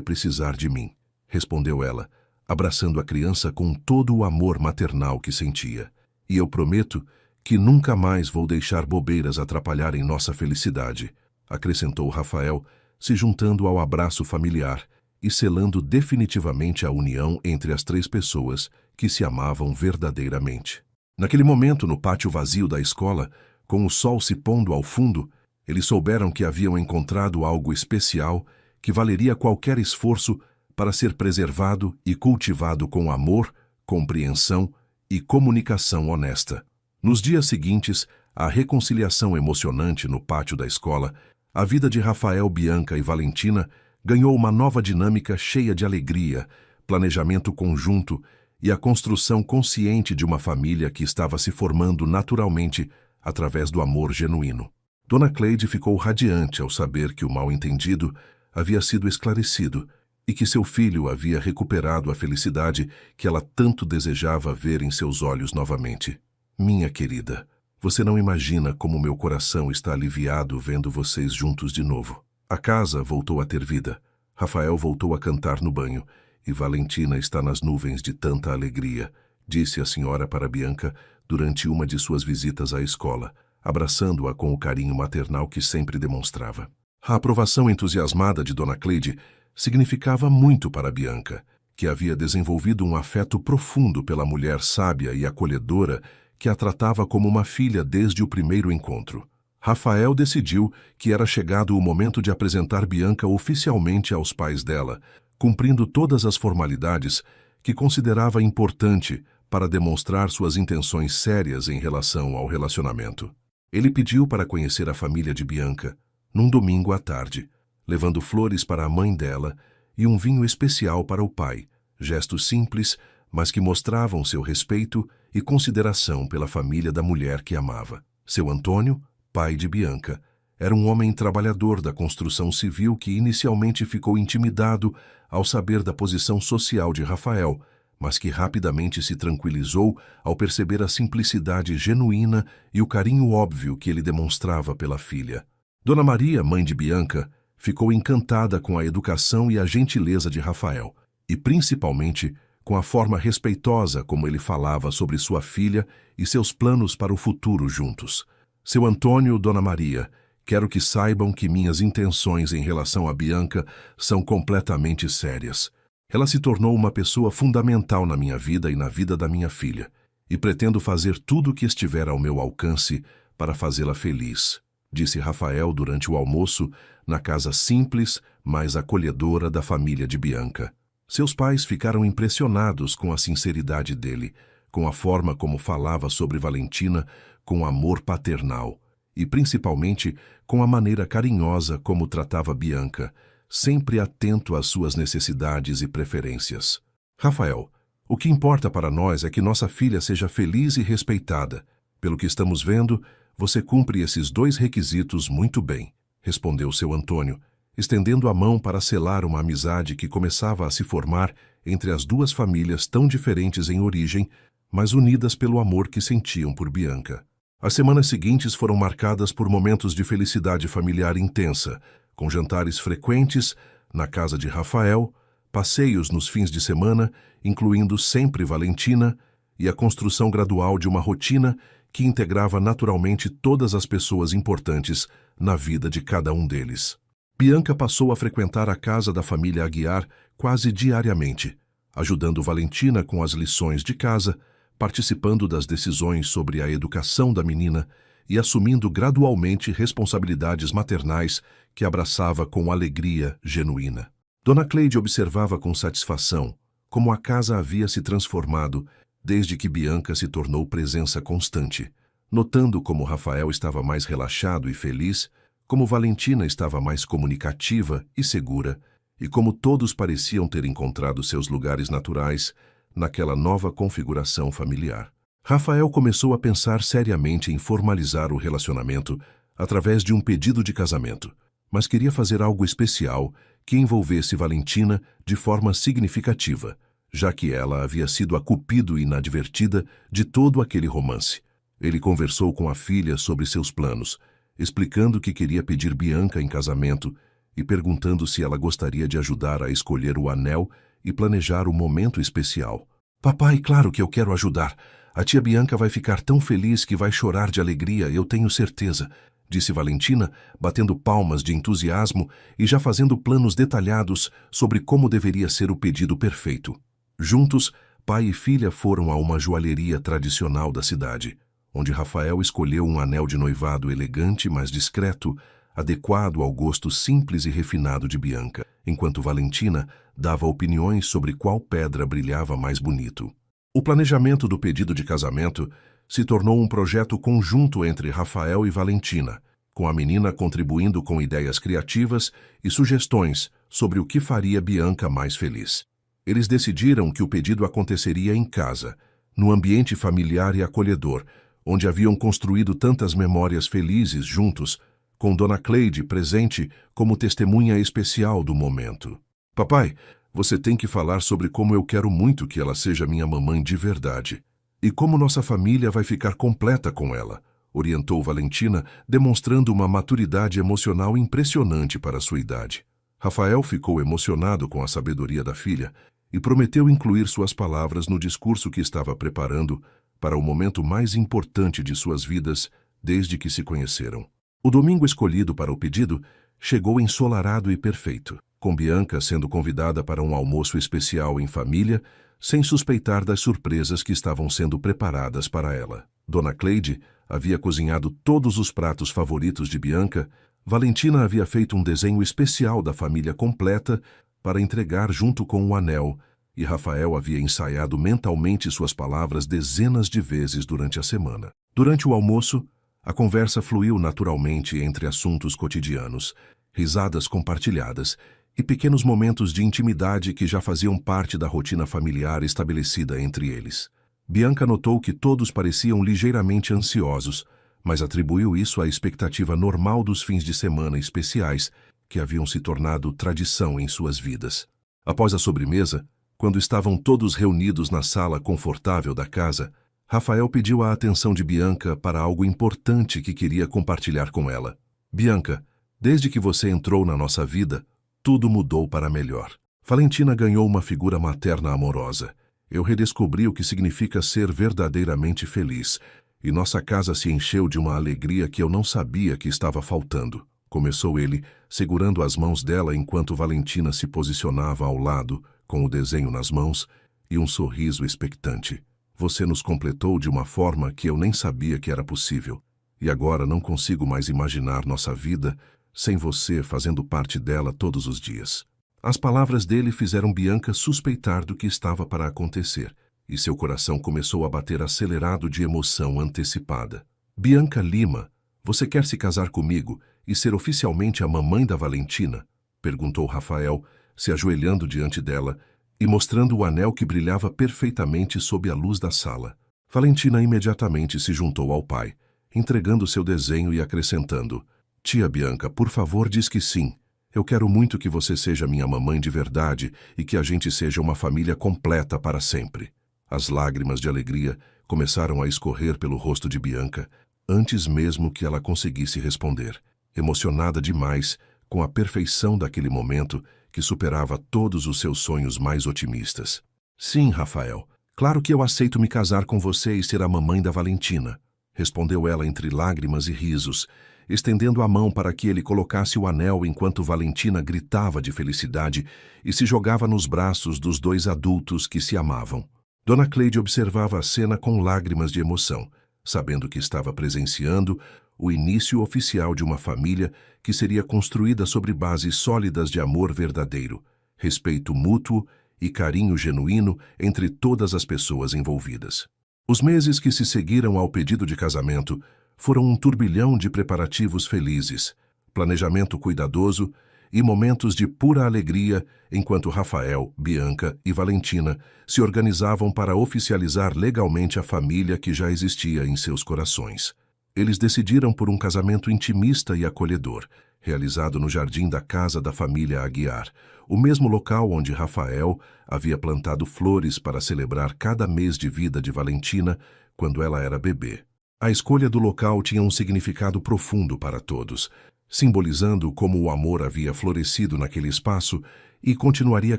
precisar de mim", respondeu ela, abraçando a criança com todo o amor maternal que sentia. "E eu prometo que nunca mais vou deixar bobeiras atrapalharem nossa felicidade", acrescentou Rafael, se juntando ao abraço familiar e selando definitivamente a união entre as três pessoas que se amavam verdadeiramente. Naquele momento, no pátio vazio da escola, com o sol se pondo ao fundo, eles souberam que haviam encontrado algo especial que valeria qualquer esforço para ser preservado e cultivado com amor, compreensão e comunicação honesta. Nos dias seguintes, a reconciliação emocionante no pátio da escola, a vida de Rafael, Bianca e Valentina ganhou uma nova dinâmica cheia de alegria, planejamento conjunto e a construção consciente de uma família que estava se formando naturalmente através do amor genuíno. Dona Cleide ficou radiante ao saber que o mal-entendido havia sido esclarecido e que seu filho havia recuperado a felicidade que ela tanto desejava ver em seus olhos novamente. "Minha querida, você não imagina como meu coração está aliviado vendo vocês juntos de novo." A casa voltou a ter vida. Rafael voltou a cantar no banho e Valentina está nas nuvens de tanta alegria, disse a senhora para Bianca durante uma de suas visitas à escola, abraçando-a com o carinho maternal que sempre demonstrava. A aprovação entusiasmada de Dona Cleide significava muito para Bianca, que havia desenvolvido um afeto profundo pela mulher sábia e acolhedora que a tratava como uma filha desde o primeiro encontro. Rafael decidiu que era chegado o momento de apresentar Bianca oficialmente aos pais dela, cumprindo todas as formalidades que considerava importante para demonstrar suas intenções sérias em relação ao relacionamento. Ele pediu para conhecer a família de Bianca, num domingo à tarde, levando flores para a mãe dela e um vinho especial para o pai, gestos simples, mas que mostravam seu respeito e consideração pela família da mulher que amava. Seu Antônio, pai de Bianca, era um homem trabalhador da construção civil que inicialmente ficou intimidado ao saber da posição social de Rafael, mas que rapidamente se tranquilizou ao perceber a simplicidade genuína e o carinho óbvio que ele demonstrava pela filha. Dona Maria, mãe de Bianca, ficou encantada com a educação e a gentileza de Rafael, e principalmente com a forma respeitosa como ele falava sobre sua filha e seus planos para o futuro juntos. Seu Antônio, Dona Maria, quero que saibam que minhas intenções em relação a Bianca são completamente sérias. Ela se tornou uma pessoa fundamental na minha vida e na vida da minha filha, e pretendo fazer tudo o que estiver ao meu alcance para fazê-la feliz, disse Rafael durante o almoço na casa simples, mas acolhedora da família de Bianca. Seus pais ficaram impressionados com a sinceridade dele, com a forma como falava sobre Valentina com amor paternal e, principalmente, com a maneira carinhosa como tratava Bianca, sempre atento às suas necessidades e preferências. Rafael, o que importa para nós é que nossa filha seja feliz e respeitada. Pelo que estamos vendo, você cumpre esses dois requisitos muito bem. respondeu seu Antônio, estendendo a mão para selar uma amizade que começava a se formar entre as duas famílias tão diferentes em origem, mas unidas pelo amor que sentiam por Bianca. As semanas seguintes foram marcadas por momentos de felicidade familiar intensa, com jantares frequentes na casa de Rafael, passeios nos fins de semana, incluindo sempre Valentina, e a construção gradual de uma rotina que integrava naturalmente todas as pessoas importantes na vida de cada um deles. Bianca passou a frequentar a casa da família Aguiar quase diariamente, ajudando Valentina com as lições de casa, participando das decisões sobre a educação da menina e assumindo gradualmente responsabilidades maternais que abraçava com alegria genuína. Dona Cleide observava com satisfação como a casa havia se transformado desde que Bianca se tornou presença constante, notando como Rafael estava mais relaxado e feliz, como Valentina estava mais comunicativa e segura, e como todos pareciam ter encontrado seus lugares naturais naquela nova configuração familiar. Rafael começou a pensar seriamente em formalizar o relacionamento através de um pedido de casamento, mas queria fazer algo especial que envolvesse Valentina de forma significativa, já que ela havia sido a cupido inadvertida de todo aquele romance. Ele conversou com a filha sobre seus planos, explicando que queria pedir Bianca em casamento e perguntando se ela gostaria de ajudar a escolher o anel e planejar o momento especial. Papai, claro que eu quero ajudar. A tia Bianca vai ficar tão feliz que vai chorar de alegria, eu tenho certeza, disse Valentina, batendo palmas de entusiasmo e já fazendo planos detalhados sobre como deveria ser o pedido perfeito. Juntos, pai e filha foram a uma joalheria tradicional da cidade, onde Rafael escolheu um anel de noivado elegante, mas discreto, adequado ao gosto simples e refinado de Bianca, enquanto Valentina dava opiniões sobre qual pedra brilhava mais bonito. O planejamento do pedido de casamento se tornou um projeto conjunto entre Rafael e Valentina, com a menina contribuindo com ideias criativas e sugestões sobre o que faria Bianca mais feliz. Eles decidiram que o pedido aconteceria em casa, no ambiente familiar e acolhedor, onde haviam construído tantas memórias felizes juntos, com Dona Cleide presente como testemunha especial do momento. Papai, você tem que falar sobre como eu quero muito que ela seja minha mamãe de verdade. E como nossa família vai ficar completa com ela, orientou Valentina, demonstrando uma maturidade emocional impressionante para sua idade. Rafael ficou emocionado com a sabedoria da filha e prometeu incluir suas palavras no discurso que estava preparando para o momento mais importante de suas vidas desde que se conheceram. O domingo escolhido para o pedido chegou ensolarado e perfeito, com Bianca sendo convidada para um almoço especial em família, sem suspeitar das surpresas que estavam sendo preparadas para ela. Dona Cleide havia cozinhado todos os pratos favoritos de Bianca, Valentina havia feito um desenho especial da família completa para entregar junto com o anel, e Rafael havia ensaiado mentalmente suas palavras dezenas de vezes durante a semana. Durante o almoço, a conversa fluiu naturalmente entre assuntos cotidianos, risadas compartilhadas e pequenos momentos de intimidade que já faziam parte da rotina familiar estabelecida entre eles. Bianca notou que todos pareciam ligeiramente ansiosos, mas atribuiu isso à expectativa normal dos fins de semana especiais que haviam se tornado tradição em suas vidas. Após a sobremesa, quando estavam todos reunidos na sala confortável da casa, Rafael pediu a atenção de Bianca para algo importante que queria compartilhar com ela. Bianca, desde que você entrou na nossa vida, tudo mudou para melhor. Valentina ganhou uma figura materna amorosa. Eu redescobri o que significa ser verdadeiramente feliz, e nossa casa se encheu de uma alegria que eu não sabia que estava faltando. Começou ele, segurando as mãos dela enquanto Valentina se posicionava ao lado, com o desenho nas mãos e um sorriso expectante. Você nos completou de uma forma que eu nem sabia que era possível, e agora não consigo mais imaginar nossa vida sem você fazendo parte dela todos os dias. As palavras dele fizeram Bianca suspeitar do que estava para acontecer, e seu coração começou a bater acelerado de emoção antecipada. Bianca Lima, você quer se casar comigo e ser oficialmente a mamãe da Valentina? Perguntou Rafael, se ajoelhando diante dela e mostrando o anel que brilhava perfeitamente sob a luz da sala. Valentina imediatamente se juntou ao pai, entregando seu desenho e acrescentando: Tia Bianca, por favor, diz que sim. Eu quero muito que você seja minha mamãe de verdade e que a gente seja uma família completa para sempre. As lágrimas de alegria começaram a escorrer pelo rosto de Bianca, antes mesmo que ela conseguisse responder, emocionada demais com a perfeição daquele momento que superava todos os seus sonhos mais otimistas. Sim, Rafael, claro que eu aceito me casar com você e ser a mamãe da Valentina, respondeu ela entre lágrimas e risos, estendendo a mão para que ele colocasse o anel enquanto Valentina gritava de felicidade e se jogava nos braços dos dois adultos que se amavam. Dona Cleide observava a cena com lágrimas de emoção, sabendo que estava presenciando o início oficial de uma família que seria construída sobre bases sólidas de amor verdadeiro, respeito mútuo e carinho genuíno entre todas as pessoas envolvidas. Os meses que se seguiram ao pedido de casamento foram um turbilhão de preparativos felizes, planejamento cuidadoso e momentos de pura alegria enquanto Rafael, Bianca e Valentina se organizavam para oficializar legalmente a família que já existia em seus corações. Eles decidiram por um casamento intimista e acolhedor, realizado no jardim da casa da família Aguiar, o mesmo local onde Rafael havia plantado flores para celebrar cada mês de vida de Valentina quando ela era bebê. A escolha do local tinha um significado profundo para todos, simbolizando como o amor havia florescido naquele espaço e continuaria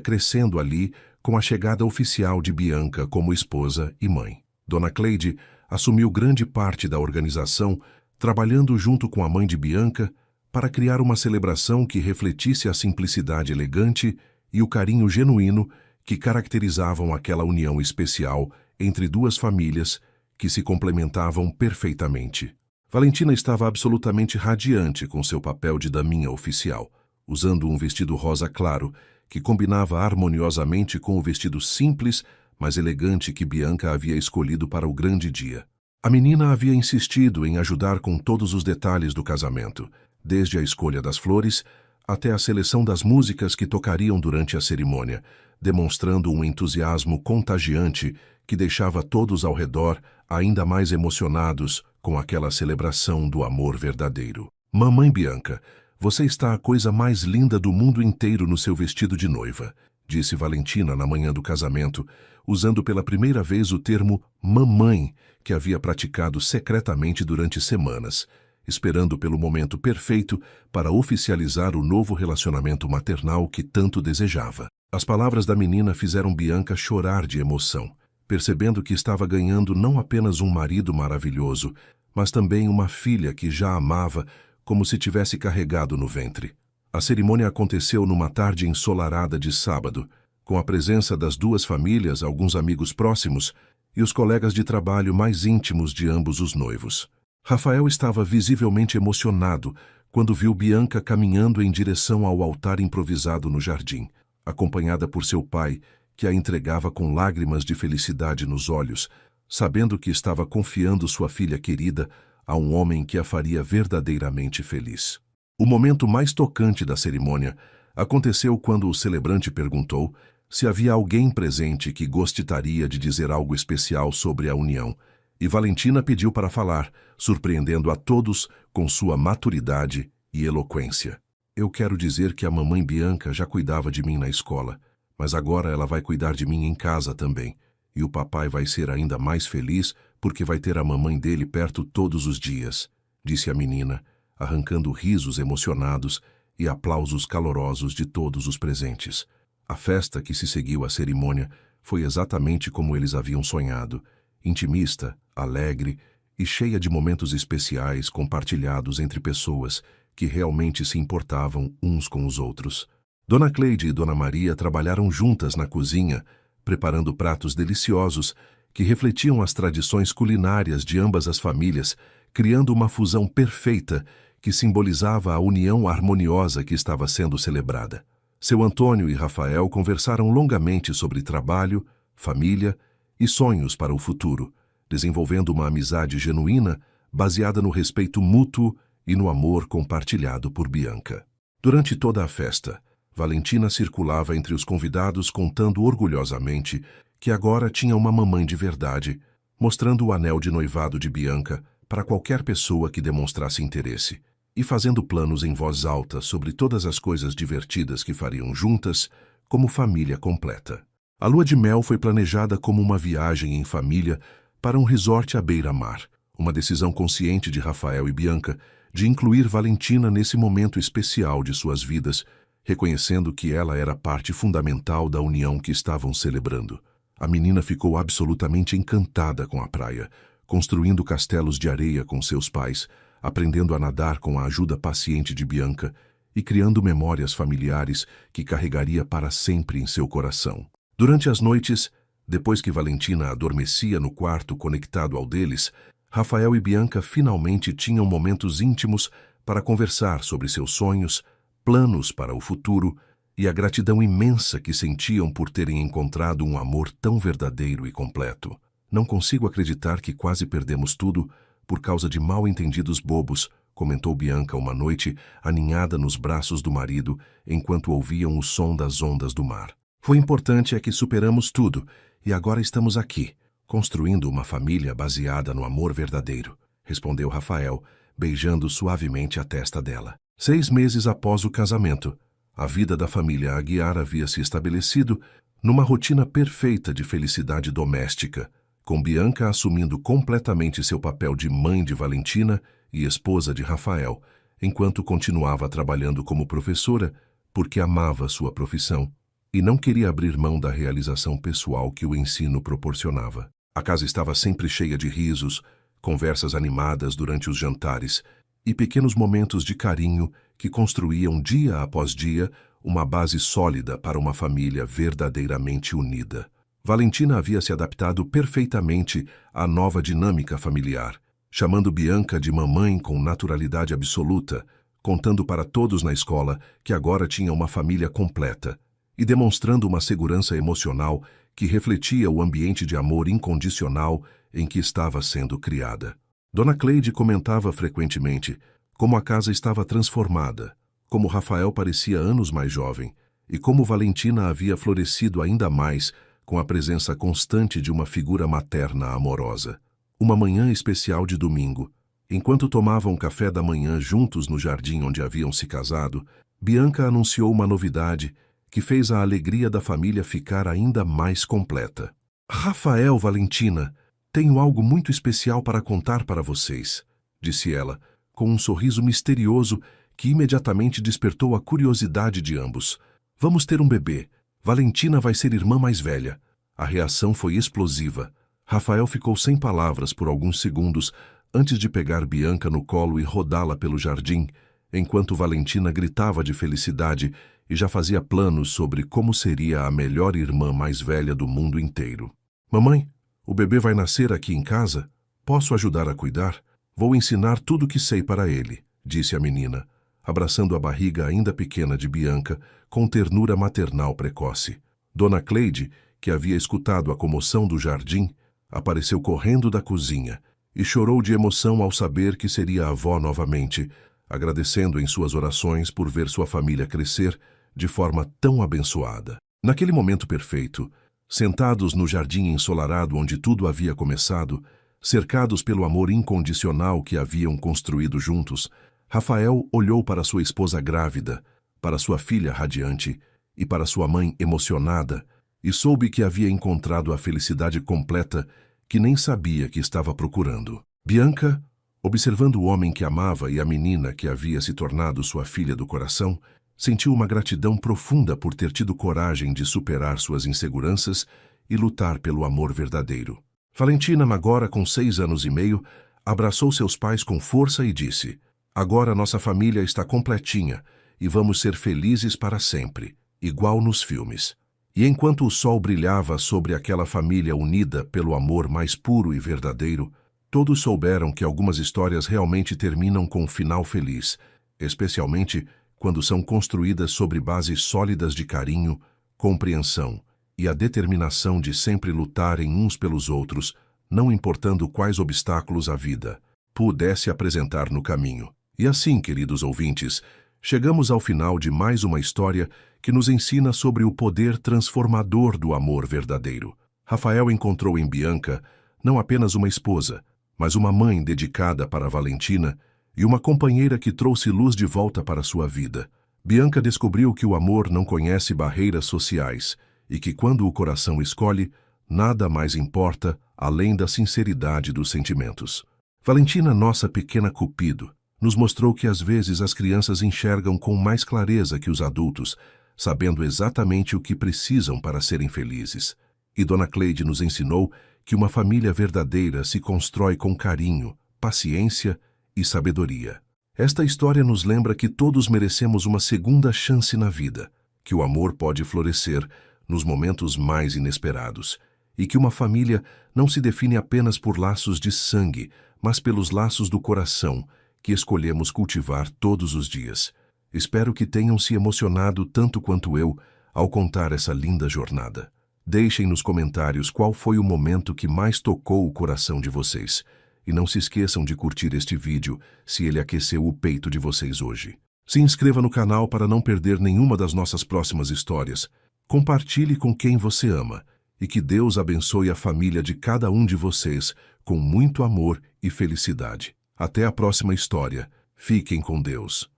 crescendo ali com a chegada oficial de Bianca como esposa e mãe. Dona Cleide assumiu grande parte da organização, trabalhando junto com a mãe de Bianca para criar uma celebração que refletisse a simplicidade elegante e o carinho genuíno que caracterizavam aquela união especial entre duas famílias que se complementavam perfeitamente. Valentina estava absolutamente radiante com seu papel de daminha oficial, usando um vestido rosa claro que combinava harmoniosamente com o vestido simples, mas elegante que Bianca havia escolhido para o grande dia. A menina havia insistido em ajudar com todos os detalhes do casamento, desde a escolha das flores até a seleção das músicas que tocariam durante a cerimônia, demonstrando um entusiasmo contagiante que deixava todos ao redor ainda mais emocionados com aquela celebração do amor verdadeiro. Mamãe Bianca, você está a coisa mais linda do mundo inteiro no seu vestido de noiva, disse Valentina na manhã do casamento, usando pela primeira vez o termo mamãe, que havia praticado secretamente durante semanas, esperando pelo momento perfeito para oficializar o novo relacionamento maternal que tanto desejava. As palavras da menina fizeram Bianca chorar de emoção, percebendo que estava ganhando não apenas um marido maravilhoso, mas também uma filha que já amava como se tivesse carregado no ventre. A cerimônia aconteceu numa tarde ensolarada de sábado, com a presença das duas famílias, alguns amigos próximos e os colegas de trabalho mais íntimos de ambos os noivos. Rafael estava visivelmente emocionado quando viu Bianca caminhando em direção ao altar improvisado no jardim, acompanhada por seu pai, que a entregava com lágrimas de felicidade nos olhos, sabendo que estava confiando sua filha querida a um homem que a faria verdadeiramente feliz. O momento mais tocante da cerimônia aconteceu quando o celebrante perguntou se havia alguém presente que gostaria de dizer algo especial sobre a união, e Valentina pediu para falar, surpreendendo a todos com sua maturidade e eloquência. Eu quero dizer que a mamãe Bianca já cuidava de mim na escola, mas agora ela vai cuidar de mim em casa também, e o papai vai ser ainda mais feliz porque vai ter a mamãe dele perto todos os dias, disse a menina, arrancando risos emocionados e aplausos calorosos de todos os presentes. A festa que se seguiu à cerimônia foi exatamente como eles haviam sonhado, intimista, alegre e cheia de momentos especiais compartilhados entre pessoas que realmente se importavam uns com os outros. Dona Cleide e Dona Maria trabalharam juntas na cozinha, preparando pratos deliciosos que refletiam as tradições culinárias de ambas as famílias, criando uma fusão perfeita que simbolizava a união harmoniosa que estava sendo celebrada. Seu Antônio e Rafael conversaram longamente sobre trabalho, família e sonhos para o futuro, desenvolvendo uma amizade genuína baseada no respeito mútuo e no amor compartilhado por Bianca. Durante toda a festa, Valentina circulava entre os convidados contando orgulhosamente que agora tinha uma mamãe de verdade, mostrando o anel de noivado de Bianca para qualquer pessoa que demonstrasse interesse. e fazendo planos em voz alta sobre todas as coisas divertidas que fariam juntas, como família completa. A lua de mel foi planejada como uma viagem em família para um resort à beira-mar, uma decisão consciente de Rafael e Bianca de incluir Valentina nesse momento especial de suas vidas, reconhecendo que ela era parte fundamental da união que estavam celebrando. A menina ficou absolutamente encantada com a praia, construindo castelos de areia com seus pais, aprendendo a nadar com a ajuda paciente de Bianca e criando memórias familiares que carregaria para sempre em seu coração. Durante as noites, depois que Valentina adormecia no quarto conectado ao deles, Rafael e Bianca finalmente tinham momentos íntimos para conversar sobre seus sonhos, planos para o futuro e a gratidão imensa que sentiam por terem encontrado um amor tão verdadeiro e completo. Não consigo acreditar que quase perdemos tudo por causa de mal-entendidos bobos, comentou Bianca uma noite, aninhada nos braços do marido, enquanto ouviam o som das ondas do mar. O importante é que superamos tudo e agora estamos aqui, construindo uma família baseada no amor verdadeiro, respondeu Rafael, beijando suavemente a testa dela. 6 meses após o casamento, a vida da família Aguiar havia se estabelecido numa rotina perfeita de felicidade doméstica, com Bianca assumindo completamente seu papel de mãe de Valentina e esposa de Rafael, enquanto continuava trabalhando como professora porque amava sua profissão e não queria abrir mão da realização pessoal que o ensino proporcionava. A casa estava sempre cheia de risos, conversas animadas durante os jantares e pequenos momentos de carinho que construíam dia após dia uma base sólida para uma família verdadeiramente unida. Valentina havia se adaptado perfeitamente à nova dinâmica familiar, chamando Bianca de mamãe com naturalidade absoluta, contando para todos na escola que agora tinha uma família completa e demonstrando uma segurança emocional que refletia o ambiente de amor incondicional em que estava sendo criada. Dona Cleide comentava frequentemente como a casa estava transformada, como Rafael parecia anos mais jovem e como Valentina havia florescido ainda mais com a presença constante de uma figura materna amorosa. Uma manhã especial de domingo, enquanto tomavam café da manhã juntos no jardim onde haviam se casado, Bianca anunciou uma novidade que fez a alegria da família ficar ainda mais completa. Rafael, Valentina, tenho algo muito especial para contar para vocês, disse ela, com um sorriso misterioso que imediatamente despertou a curiosidade de ambos. Vamos ter um bebê. Valentina vai ser irmã mais velha. A reação foi explosiva. Rafael ficou sem palavras por alguns segundos antes de pegar Bianca no colo e rodá-la pelo jardim, enquanto Valentina gritava de felicidade e já fazia planos sobre como seria a melhor irmã mais velha do mundo inteiro. Mamãe, o bebê vai nascer aqui em casa? Posso ajudar a cuidar? Vou ensinar tudo o que sei para ele, disse a menina, abraçando a barriga ainda pequena de Bianca com ternura maternal precoce. Dona Cleide, que havia escutado a comoção do jardim, apareceu correndo da cozinha e chorou de emoção ao saber que seria avó novamente, agradecendo em suas orações por ver sua família crescer de forma tão abençoada. Naquele momento perfeito, sentados no jardim ensolarado onde tudo havia começado, cercados pelo amor incondicional que haviam construído juntos, Rafael olhou para sua esposa grávida, para sua filha radiante e para sua mãe emocionada e soube que havia encontrado a felicidade completa que nem sabia que estava procurando. Bianca, observando o homem que amava e a menina que havia se tornado sua filha do coração, sentiu uma gratidão profunda por ter tido coragem de superar suas inseguranças e lutar pelo amor verdadeiro. Valentina, agora com 6 anos e meio, abraçou seus pais com força e disse: "Agora nossa família está completinha e vamos ser felizes para sempre, igual nos filmes." E enquanto o sol brilhava sobre aquela família unida pelo amor mais puro e verdadeiro, todos souberam que algumas histórias realmente terminam com um final feliz, especialmente quando são construídas sobre bases sólidas de carinho, compreensão e a determinação de sempre lutarem uns pelos outros, não importando quais obstáculos a vida pudesse apresentar no caminho. E assim, queridos ouvintes, chegamos ao final de mais uma história que nos ensina sobre o poder transformador do amor verdadeiro. Rafael encontrou em Bianca não apenas uma esposa, mas uma mãe dedicada para Valentina e uma companheira que trouxe luz de volta para sua vida. Bianca descobriu que o amor não conhece barreiras sociais e que quando o coração escolhe, nada mais importa além da sinceridade dos sentimentos. Valentina, nossa pequena Cupido, nos mostrou que às vezes as crianças enxergam com mais clareza que os adultos, sabendo exatamente o que precisam para serem felizes. E Dona Cleide nos ensinou que uma família verdadeira se constrói com carinho, paciência e sabedoria. Esta história nos lembra que todos merecemos uma segunda chance na vida, que o amor pode florescer nos momentos mais inesperados, e que uma família não se define apenas por laços de sangue, mas pelos laços do coração, que escolhemos cultivar todos os dias. Espero que tenham se emocionado tanto quanto eu ao contar essa linda jornada. Deixem nos comentários qual foi o momento que mais tocou o coração de vocês. E não se esqueçam de curtir este vídeo se ele aqueceu o peito de vocês hoje. Se inscreva no canal para não perder nenhuma das nossas próximas histórias. Compartilhe com quem você ama. E que Deus abençoe a família de cada um de vocês com muito amor e felicidade. Até a próxima história. Fiquem com Deus.